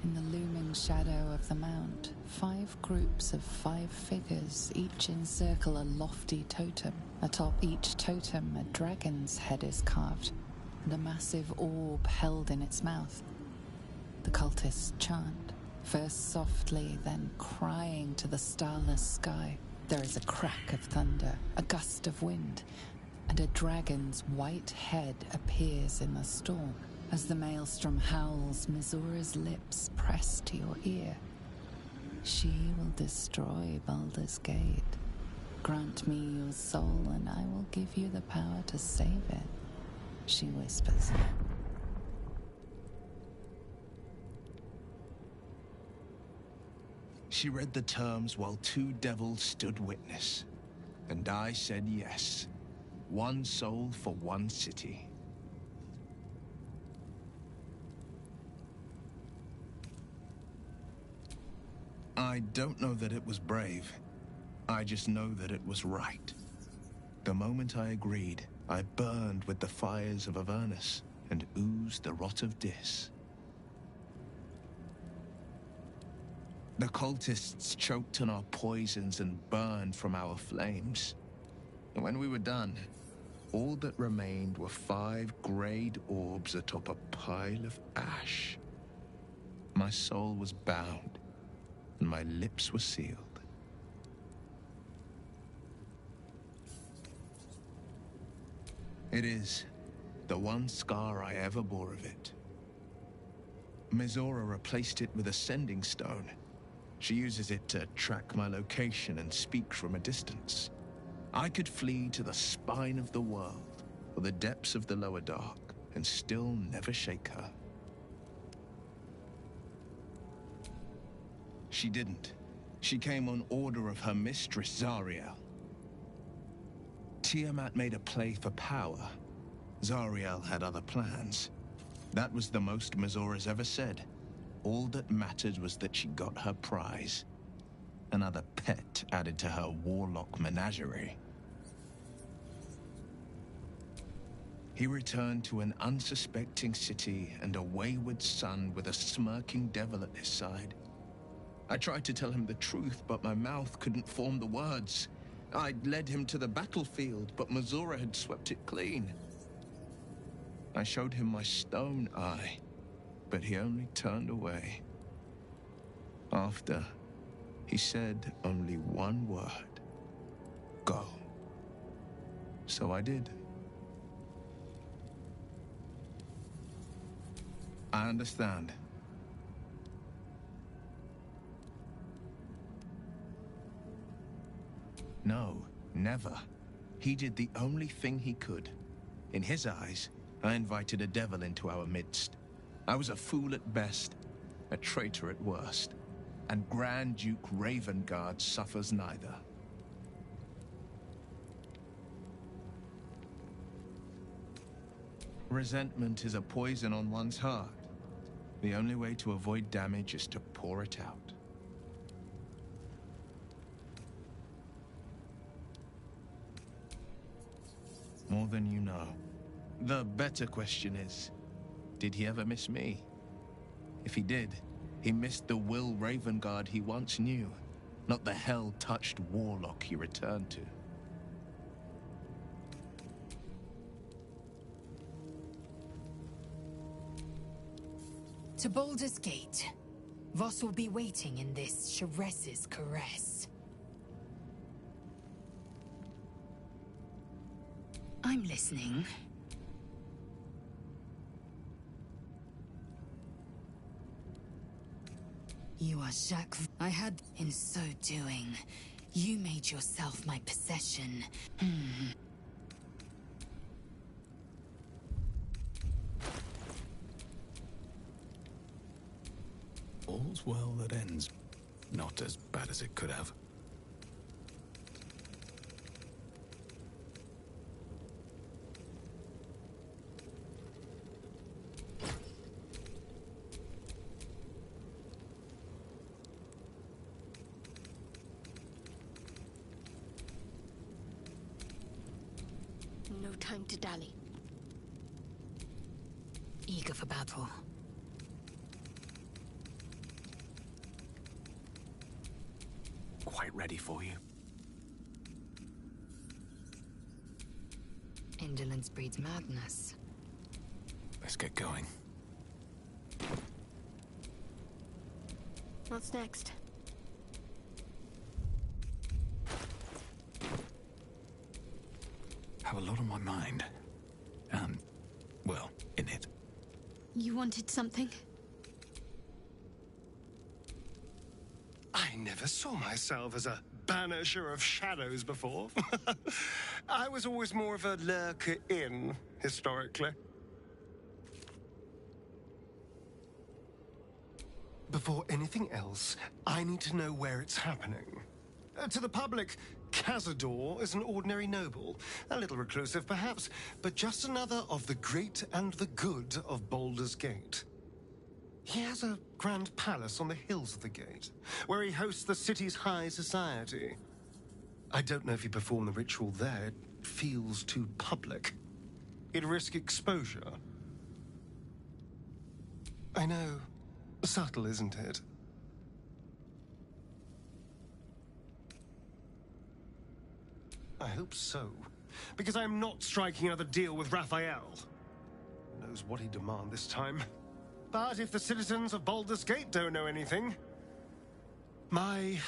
In the looming shadow of the mount, 5 groups of 5 figures each encircle a lofty totem. Atop each totem, a dragon's head is carved, and a massive orb held in its mouth. The cultists chant, first softly, then crying to the starless sky. There is a crack of thunder, a gust of wind, and a dragon's white head appears in the storm. As the maelstrom howls, Mizura's lips press to your ear. She will destroy Baldur's Gate. Grant me your soul, and I will give you the power to save it, she whispers. She read the terms while 2 devils stood witness, and I said yes. 1 soul for 1 city. I don't know that it was brave. I just know that it was right. The moment I agreed, I burned with the fires of Avernus and oozed the rot of Dis. The cultists choked on our poisons and burned from our flames. And when we were done, all that remained were 5 greyed orbs atop a pile of ash. My soul was bound, and my lips were sealed. It is the one scar I ever bore of it. Mizora replaced it with a sending stone. She uses it to track my location and speak from a distance. I could flee to the spine of the world, or the depths of the lower dark, and still never shake her. She didn't. She came on order of her mistress, Zariel. Tiamat made a play for power. Zariel had other plans. That was the most Mizora's ever said. All that mattered was that she got her prize. Another pet added to her warlock menagerie. He returned to an unsuspecting city and a wayward son with a smirking devil at his side. I tried to tell him the truth, but my mouth couldn't form the words. I'd led him to the battlefield, but Mizora had swept it clean. I showed him my stone eye, but he only turned away. After, he said only one word. Go. So I did. I understand. No, never. He did the only thing he could. In his eyes, I invited a devil into our midst. I was a fool at best, a traitor at worst, and Grand Duke Ravengard suffers neither. Resentment is a poison on one's heart. The only way to avoid damage is to pour it out. More than you know. The better question is, did he ever miss me? If he did, he missed the Will Ravengard he once knew, not the hell-touched warlock he returned to. To Baldur's Gate. Voss will be waiting in this Sharess's caress. I'm listening. You are Jacques. I had... In so doing, you made yourself my possession. All's well that ends. Not as bad as it could have. No time to dally. Eager for battle. Quite ready for you. Indolence breeds madness. Let's get going. What's next? Have a lot on my mind. And, well, in it. You wanted something? I never saw myself as a banisher of shadows before. I was always more of a lurker-in, historically. Before anything else, I need to know where it's happening. To the public, Cazador is an ordinary noble. A little reclusive, perhaps, but just another of the great and the good of Baldur's Gate. He has a grand palace on the hills of the gate, where he hosts the city's high society. I don't know if he performed the ritual there. It feels too public. He'd risk exposure. I know. Subtle, isn't it? I hope so, because I'm not striking another deal with Raphael. Who knows what he'd demand this time. But if the citizens of Baldur's Gate don't know anything, my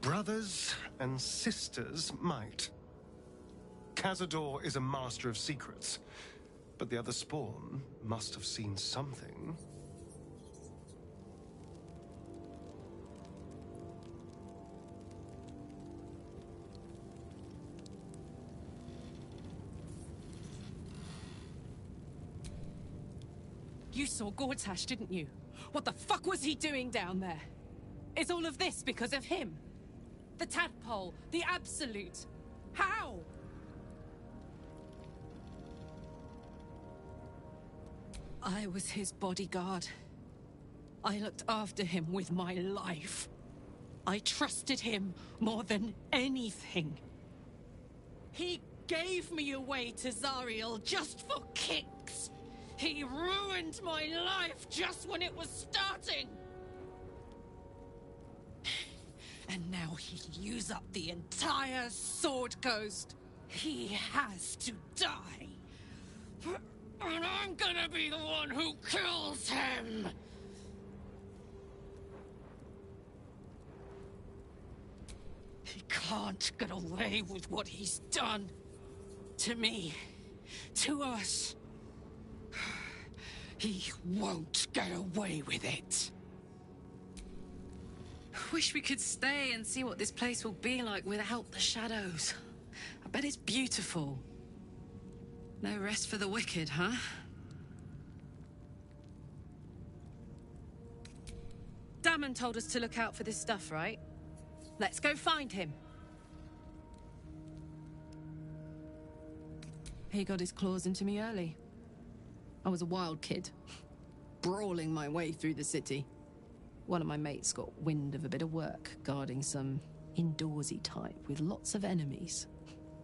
brothers and sisters might. Cazador is a master of secrets, but the other spawn must have seen something. You saw Gortash, didn't you? What the fuck was he doing down there? Is all of this because of him? The tadpole, the absolute. How? I was his bodyguard. I looked after him with my life. I trusted him more than anything. He gave me away to Zariel just for kicks. He ruined my life just when it was starting! And now he'll use up the entire Sword Coast. He has to die. And I'm gonna be the one who kills him! He can't get away with what he's done. To me. To us. He won't get away with it. Wish we could stay and see what this place will be like without the shadows. I bet it's beautiful. No rest for the wicked, huh? Damon told us to look out for this stuff, right? Let's go find him. He got his claws into me early. I was a wild kid, brawling my way through the city. One of my mates got wind of a bit of work guarding some indoorsy type with lots of enemies.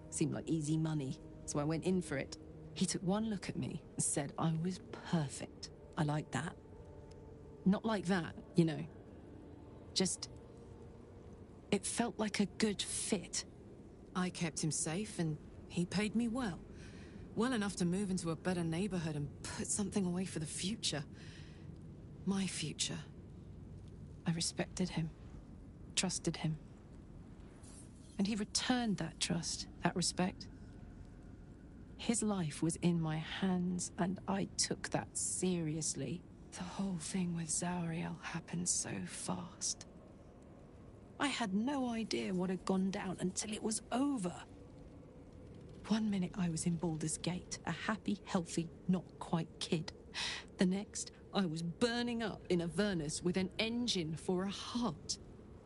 Seemed like easy money, so I went in for it. He took one look at me and said I was perfect. I like that. Not like that, you know. Just... it felt like a good fit. I kept him safe and he paid me well. Well enough to move into a better neighborhood and put something away for the future. My future. I respected him, trusted him. And he returned that trust, that respect. His life was in my hands, and I took that seriously. The whole thing with Zariel happened so fast. I had no idea what had gone down until it was over. 1 minute I was in Baldur's Gate, a happy, healthy, not quite kid. The next, I was burning up in Avernus with an engine for a heart.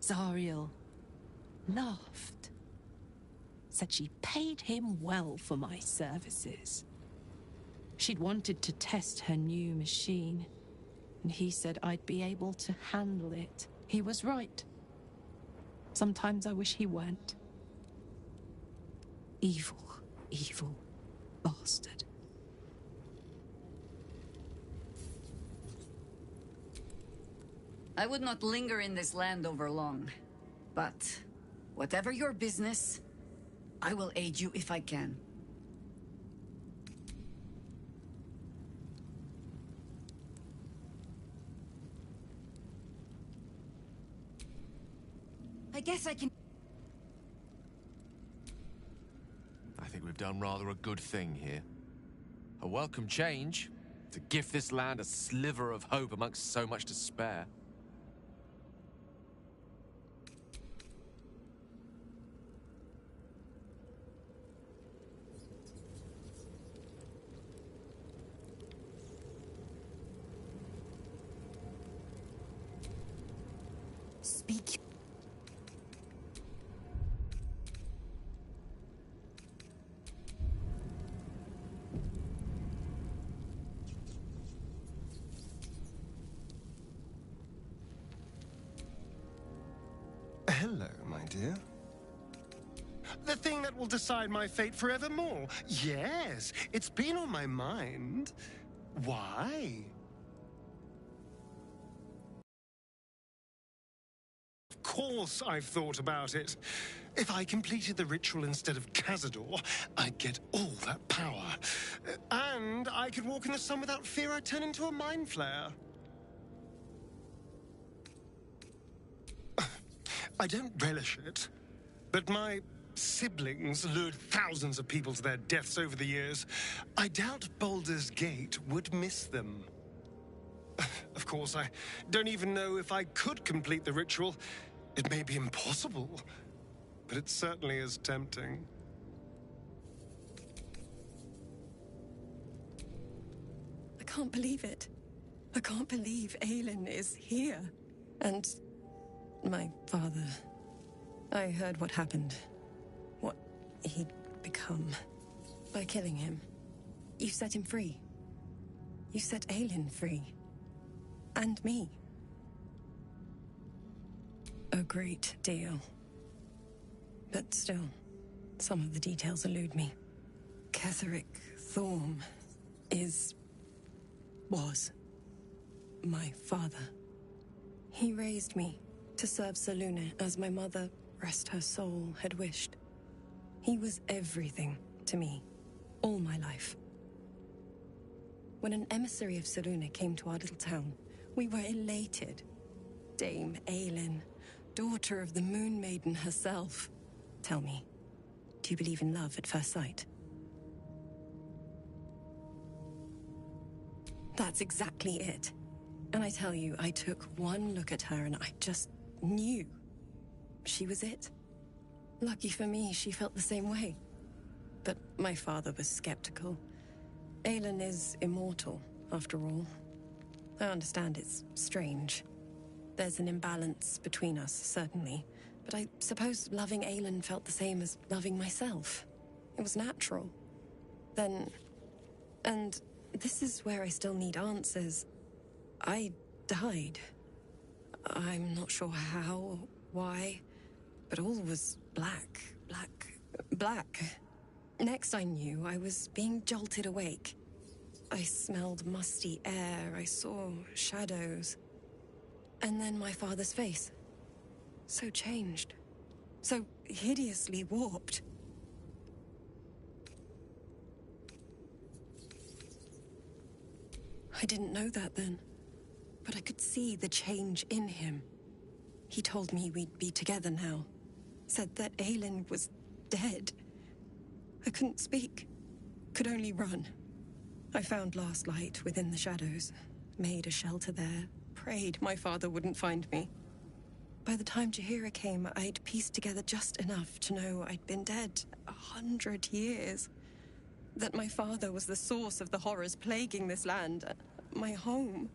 Zariel laughed. Said she paid him well for my services. She'd wanted to test her new machine, and he said I'd be able to handle it. He was right. Sometimes I wish he weren't. Evil, evil bastard. I would not linger in this land over long. But, whatever your business, I will aid you if I can. I guess I can... I think we've done rather a good thing here. A welcome change to give this land a sliver of hope amongst so much despair. Speak. Hello, my dear. The thing that will decide my fate forevermore. Yes, it's been on my mind. Why? Of course I've thought about it. If I completed the ritual instead of Cazador, I'd get all that power. And I could walk in the sun without fear I'd turn into a mind flare. I don't relish it, but my siblings lured thousands of people to their deaths over the years. I doubt Baldur's Gate would miss them. Of course, I don't even know if I could complete the ritual. It may be impossible, but it certainly is tempting. I can't believe it. I can't believe Aelin is here. And my father... I heard what happened. What he'd become. By killing him. You set him free. You set Aelin free. And me. A great deal. But still, some of the details elude me. Ketheric Thorm was my father. He raised me to serve Selûne as my mother, rest her soul, had wished. He was everything to me, all my life. When an emissary of Selûne came to our little town, we were elated. Dame Aelin, daughter of the Moon Maiden herself, Tell me, do you believe in love at first sight? That's exactly it. And I tell you, I took one look at her and I just knew she was it. Lucky for me, she felt the same way. But my father was skeptical. Aelin is immortal, after all. I understand it's strange. There's an imbalance between us, certainly. But I suppose loving Aelin felt the same as loving myself. It was natural. Then... And this is where I still need answers. I died. I'm not sure how, why, but all was black. Next I knew, I was being jolted awake. I smelled musty air, I saw shadows. And then my father's face. So changed. So hideously warped. I didn't know that then, but I could see the change in him. He told me we'd be together now. Said that Aelin was dead. I couldn't speak. Could only run. I found last light within the shadows. Made a shelter there. Prayed my father wouldn't find me. By the time Jaheira came, I'd pieced together just enough to know I'd been dead 100 years. That my father was the source of the horrors plaguing this land. My home.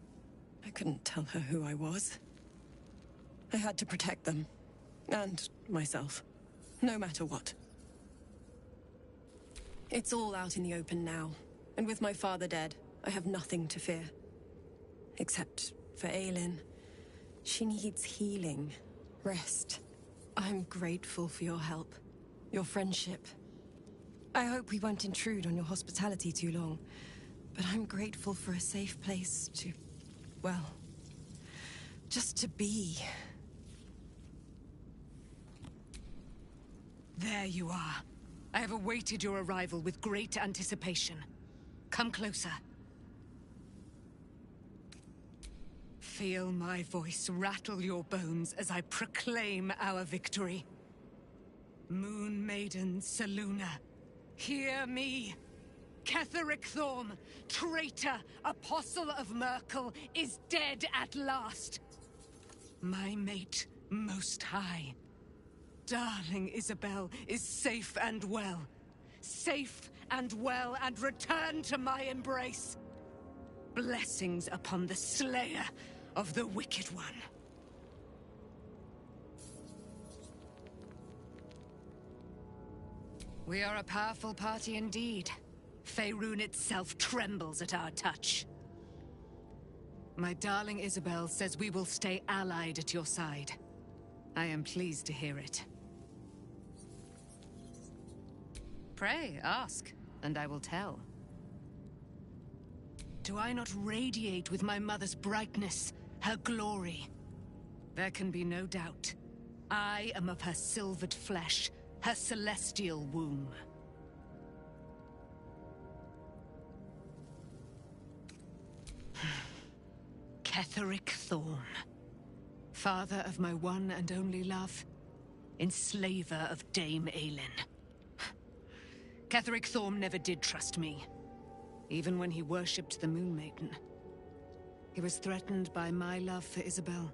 I couldn't tell her who I was. I had to protect them. And myself. No matter what. It's all out in the open now. And with my father dead, I have nothing to fear. Except for Aelin. She needs healing. Rest. I'm grateful for your help. Your friendship. I hope we won't intrude on your hospitality too long. But I'm grateful for a safe place to... well... just to be. There you are. I have awaited your arrival with great anticipation. Come closer. Feel my voice rattle your bones as I proclaim our victory. Moon Maiden Selûne, hear me! Ketheric Thorm, traitor, apostle of Myrkul, is dead at last! My mate, Most High, darling Isabel, is safe and well. Safe and well, and return to my embrace. Blessings upon the slayer of the Wicked One. We are a powerful party indeed. Faerun itself trembles at our touch. My darling Isabel says we will stay allied at your side. I am pleased to hear it. Pray, ask, and I will tell. Do I not radiate with my mother's brightness, her glory? There can be no doubt. I am of her silvered flesh, her celestial womb. Ketheric Thorm, father of my one and only love, enslaver of Dame Aelin. Ketheric Thorm never did trust me, even when he worshipped the Moon Maiden. He was threatened by my love for Isabel,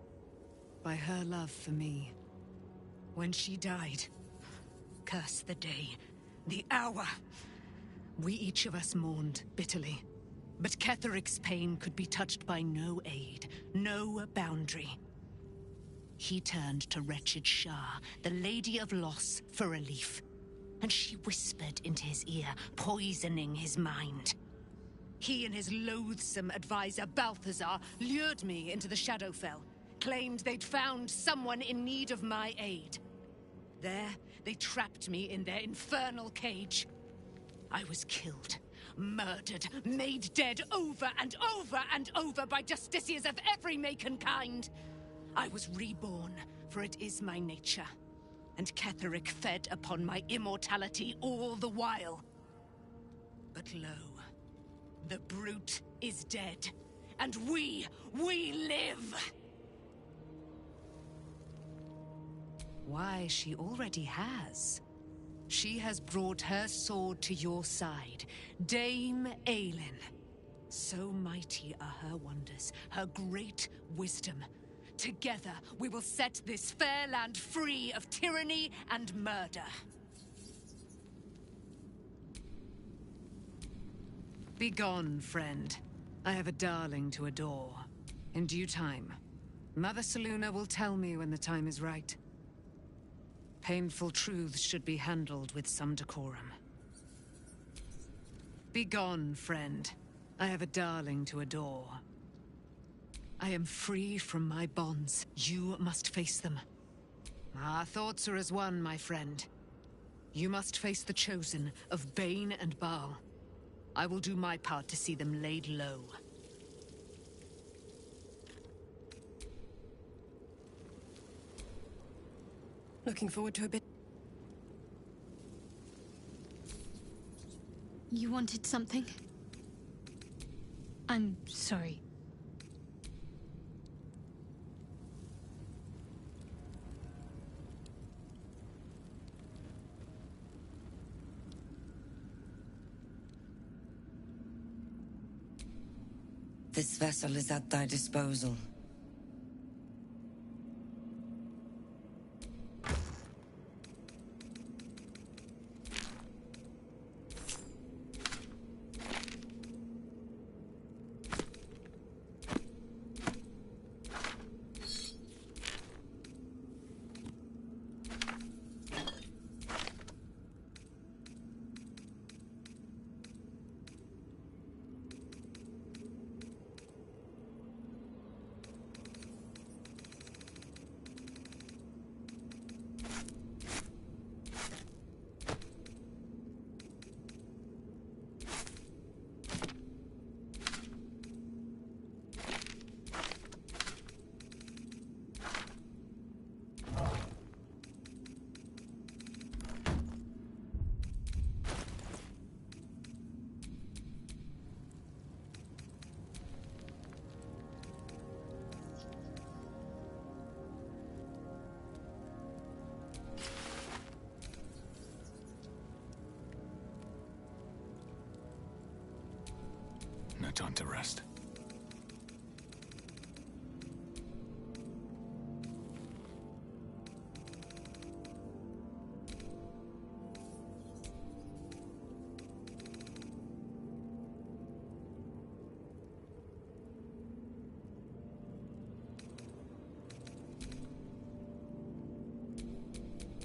by her love for me. When she died, curse the day, the hour, we each of us mourned bitterly. But Ketheric's pain could be touched by no aid, no boundary. He turned to wretched Shah, the Lady of Loss, for relief. And she whispered into his ear, poisoning his mind. He and his loathsome advisor, Balthazar, lured me into the Shadowfell, claimed they'd found someone in need of my aid. There, they trapped me in their infernal cage. I was killed, murdered, made dead over and over and over by justiciars of every make and kind. I was reborn, for it is my nature. And Ketheric fed upon my immortality all the while. But lo, the brute is dead, and we live! Why, she already has. She has brought her sword to your side, Dame Aelin. So mighty are her wonders, her great wisdom. Together, we will set this fair land free of tyranny and murder. Begone, friend. I have a darling to adore. In due time, Mother Selûne will tell me when the time is right. Painful truths should be handled with some decorum. Begone, friend. I have a darling to adore. I am free from my bonds. You must face them. Our thoughts are as one, my friend. You must face the Chosen of Bane and Baal. I will do my part to see them laid low. Looking forward to a bit. You wanted something? I'm sorry. This vessel is at thy disposal. No time to rest.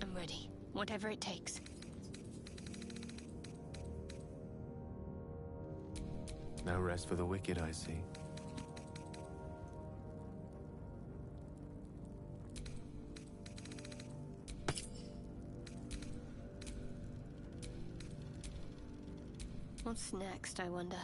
I'm ready. Whatever it takes. No rest for the wicked, I see. What's next, I wonder?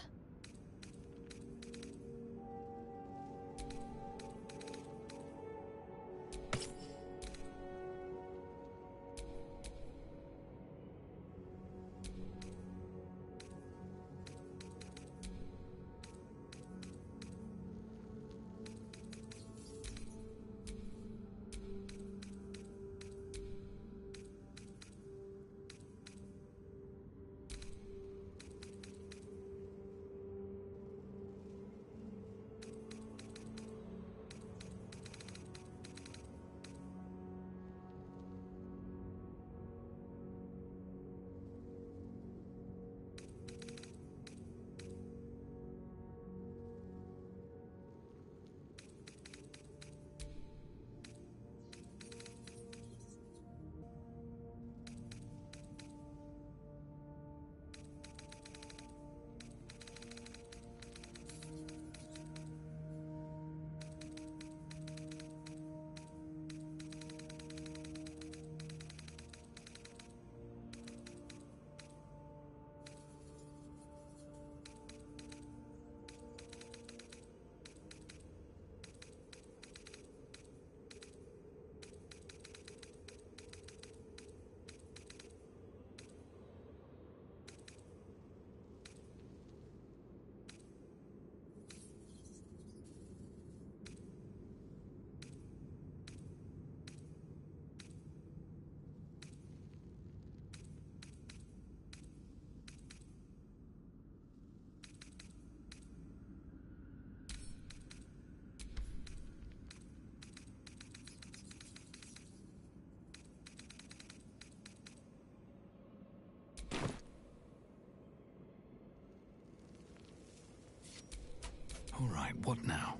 Right, what now?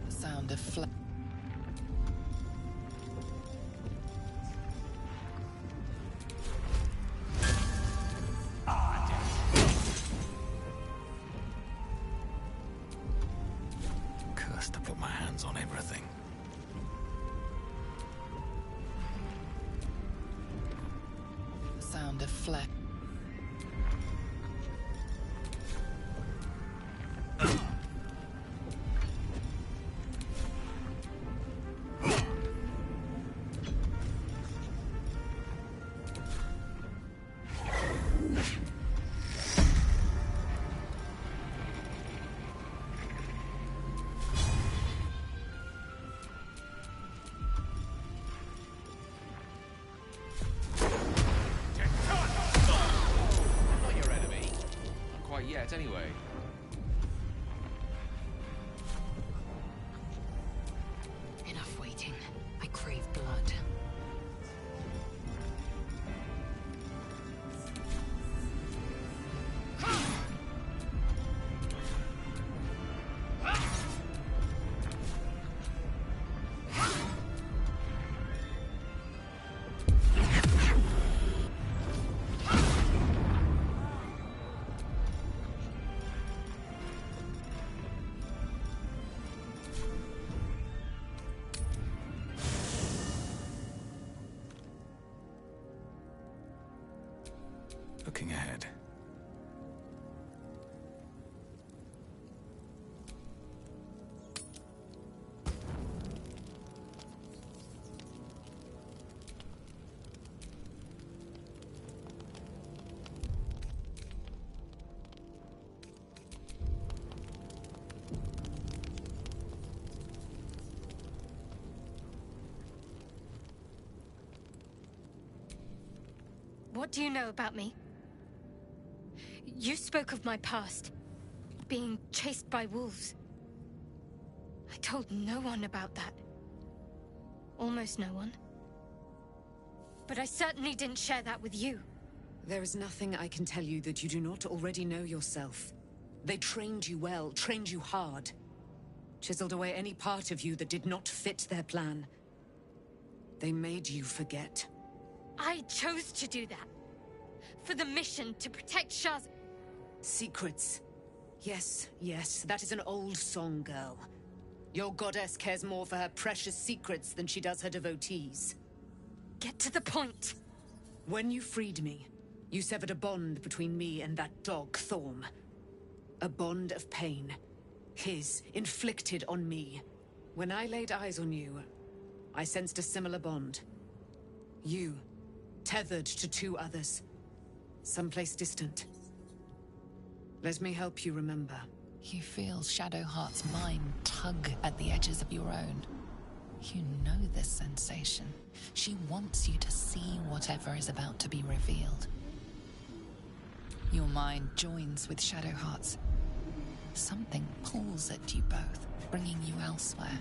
Sound of fl- Cursed to put my hands on everything. Sound of flesh. Yet, anyway. Enough waiting. I crave blood. Looking ahead. What do you know about me? You spoke of my past, being chased by wolves. I told no one about that. Almost no one. But I certainly didn't share that with you. There is nothing I can tell you that you do not already know yourself. They trained you well, trained you hard. Chiseled away any part of you that did not fit their plan. They made you forget. I chose to do that. For the mission to protect Shaz. Secrets. Yes, yes, that is an old song, girl. Your goddess cares more for her precious secrets than she does her devotees. Get to the point. When you freed me, you severed a bond between me and that dog, Thorm. A bond of pain. His, inflicted on me. When I laid eyes on you, I sensed a similar bond. You, tethered to two others. Someplace distant. Let me help you remember. You feel Shadowheart's mind tug at the edges of your own. You know this sensation. She wants you to see whatever is about to be revealed. Your mind joins with Shadowheart's. Something pulls at you both, bringing you elsewhere.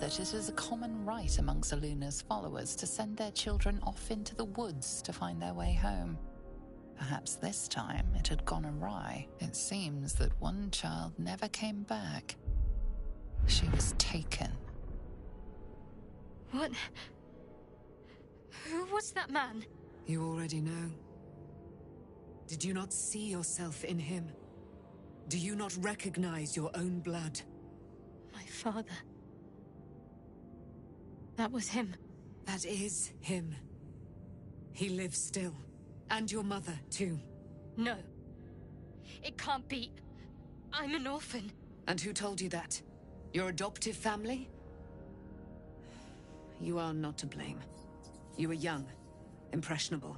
that it is a common rite among Selûne's followers to send their children off into the woods to find their way home. Perhaps this time it had gone awry. It seems that one child never came back. She was taken. What? Who was that man? You already know. Did you not see yourself in him? Do you not recognize your own blood? My father. That was him. That is him. He lives still. And your mother, too. No. It can't be. I'm an orphan. And who told you that? Your adoptive family? You are not to blame. You were young, impressionable.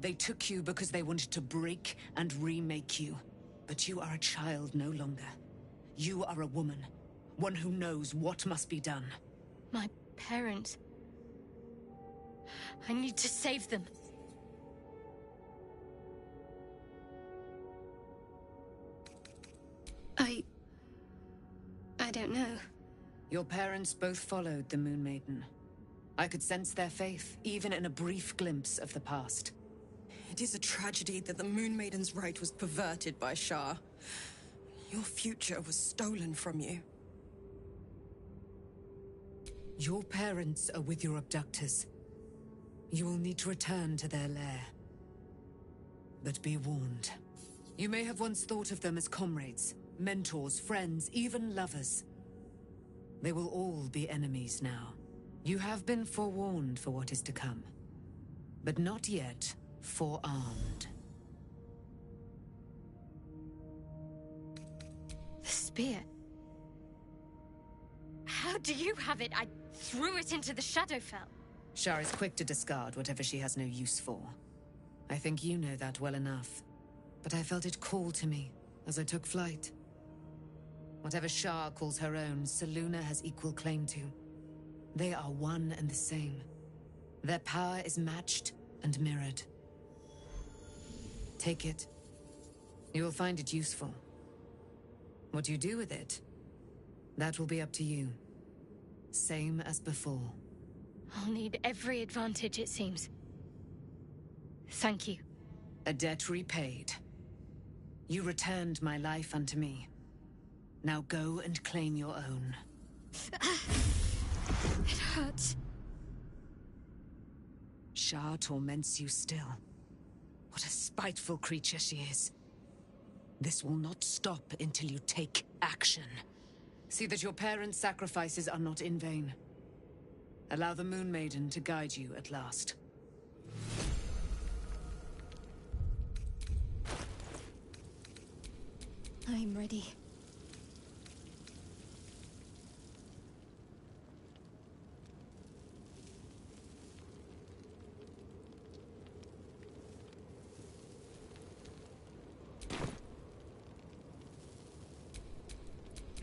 They took you because they wanted to break and remake you. But you are a child no longer. You are a woman. One who knows what must be done. My parents. I need to save them. I don't know. Your parents both followed the Moon Maiden. I could sense their faith, even in a brief glimpse of the past. It is a tragedy that the Moon Maiden's right was perverted by Shah. Your future was stolen from you. Your parents are with your abductors. You will need to return to their lair. But be warned. You may have once thought of them as comrades, mentors, friends, even lovers. They will all be enemies now. You have been forewarned for what is to come, but not yet forearmed. The spear. How do you have it? I threw it into the Shadowfell. Shah is quick to discard whatever she has no use for. I think you know that well enough. But I felt it call to me as I took flight. Whatever Shah calls her own, Selûne has equal claim to. They are one and the same. Their power is matched and mirrored. Take it. You will find it useful. What you do with it, that will be up to you. Same as before. I'll need every advantage, it seems. Thank you. A debt repaid. You returned my life unto me. Now go and claim your own. It hurts. Shah torments you still. What a spiteful creature she is. This will not stop until you take action. See that your parents' sacrifices are not in vain. Allow the Moon Maiden to guide you at last. I'm ready.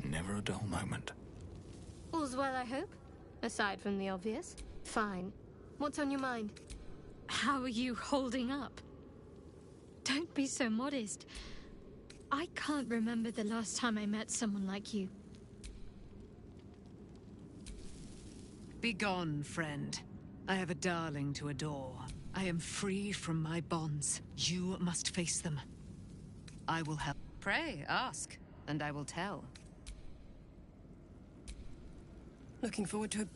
Never a dull moment. All's well, I hope? Aside from the obvious. Fine. What's on your mind? How are you holding up? Don't be so modest. I can't remember the last time I met someone like you. Begone, friend. I have a darling to adore. I am free from my bonds. You must face them. I will help. Pray, ask, and I will tell. Looking forward to a...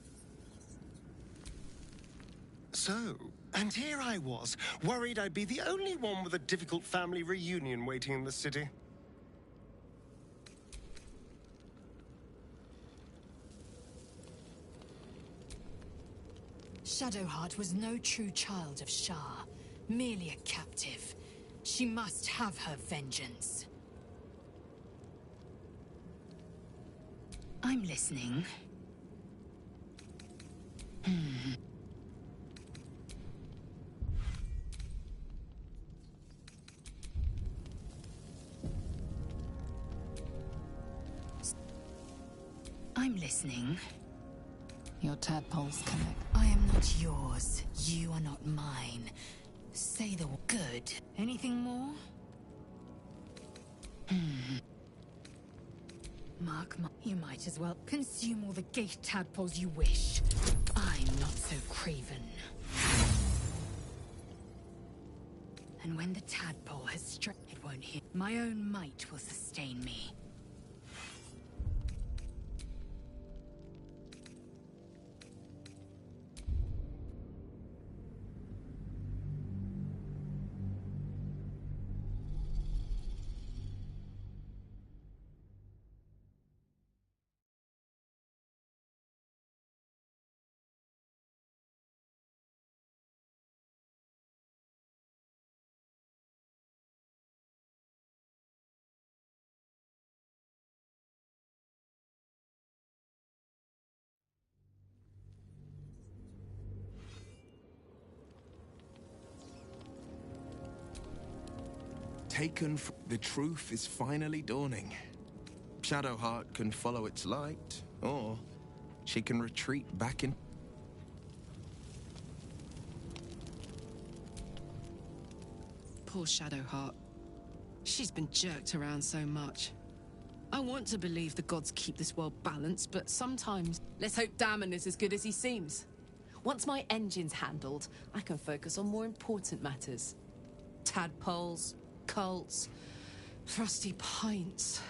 So, and here I was, worried I'd be the only one with a difficult family reunion waiting in the city. Shadowheart was no true child of Shah, merely a captive. She must have her vengeance. I'm listening. I'm listening. Your tadpoles connect. I am not yours. You are not mine. Say the good. Anything more? My You might as well consume all the gate tadpoles you wish. I'm not so craven. And when the tadpole has struck, it won't hit. My own might will sustain me. The truth is finally dawning. Shadowheart can follow its light, or she can retreat back in. Poor Shadowheart. She's been jerked around so much. I want to believe the gods keep this world balanced, but sometimes... Let's hope Damon is as good as he seems. Once my engine's handled, I can focus on more important matters. Tadpoles, cults, frosty pints.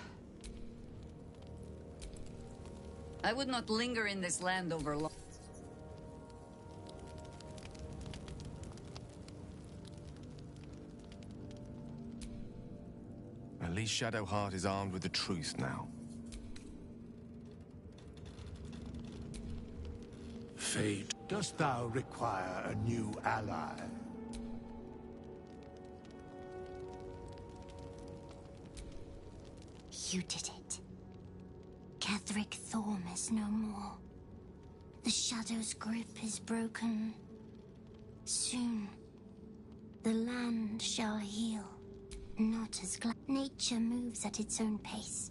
I would not linger in this land over long. At least Shadowheart is armed with the truth now. Fate, dost thou require a new ally? You did it. Ketheric Thorm is no more. The Shadow's grip is broken. Soon, the land shall heal. Not as nature moves at its own pace,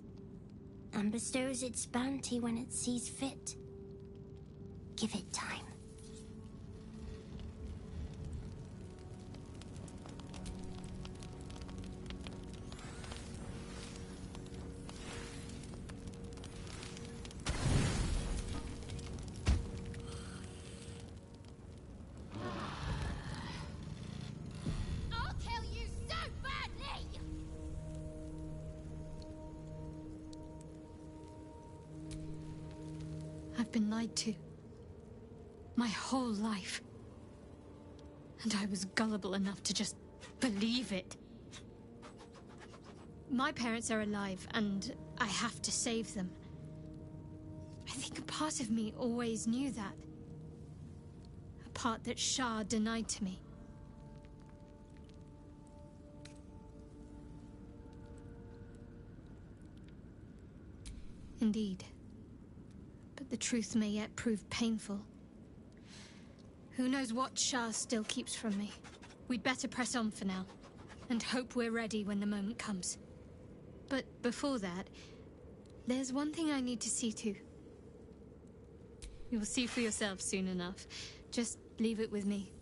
and bestows its bounty when it sees fit. Give it time. I've been lied to. My whole life. And I was gullible enough to just believe it. My parents are alive, and I have to save them. I think a part of me always knew that. A part that Shah denied to me. Indeed. But the truth may yet prove painful. Who knows what Shah still keeps from me? We'd better press on for now, and hope we're ready when the moment comes. But before that, there's one thing I need to see to. You'll see for yourself soon enough. Just leave it with me.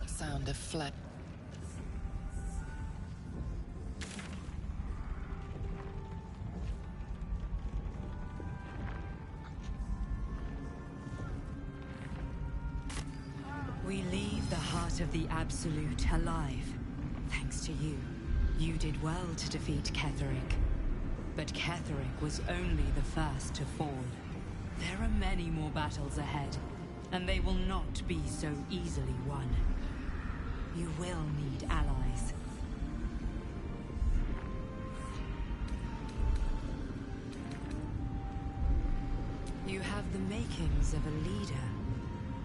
Sound of fled. We leave the heart of the Absolute alive. Thanks to you. You did well to defeat Ketheric. But Ketheric was only the first to fall. There are many more battles ahead, and they will not be so easily won. You will need allies. You have the makings of a leader.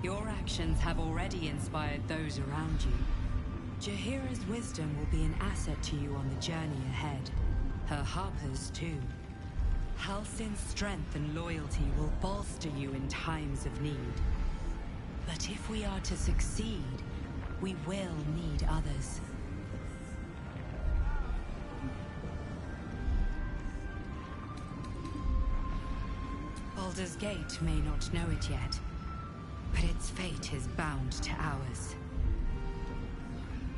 Your actions have already inspired those around you. Jaheira's wisdom will be an asset to you on the journey ahead. Her harpers, too. Halsin's strength and loyalty will bolster you in times of need. But if we are to succeed, we will need others. Baldur's Gate may not know it yet, but its fate is bound to ours.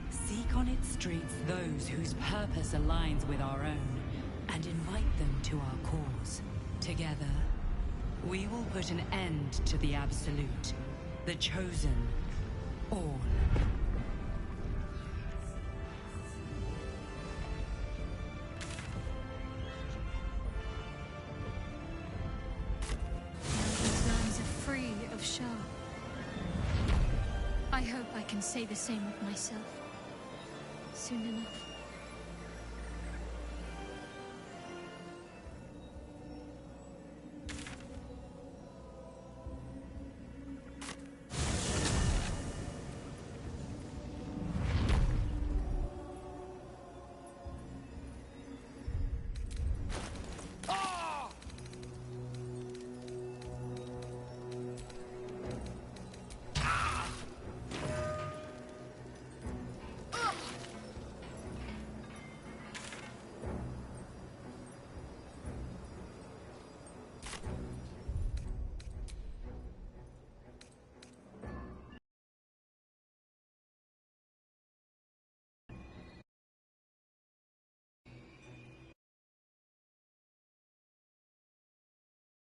Seek on its streets those whose purpose aligns with our own, and invite them to our cause. Together, we will put an end to the Absolute, the Chosen, all. These lands are free of Shah. I hope I can say the same of myself soon enough.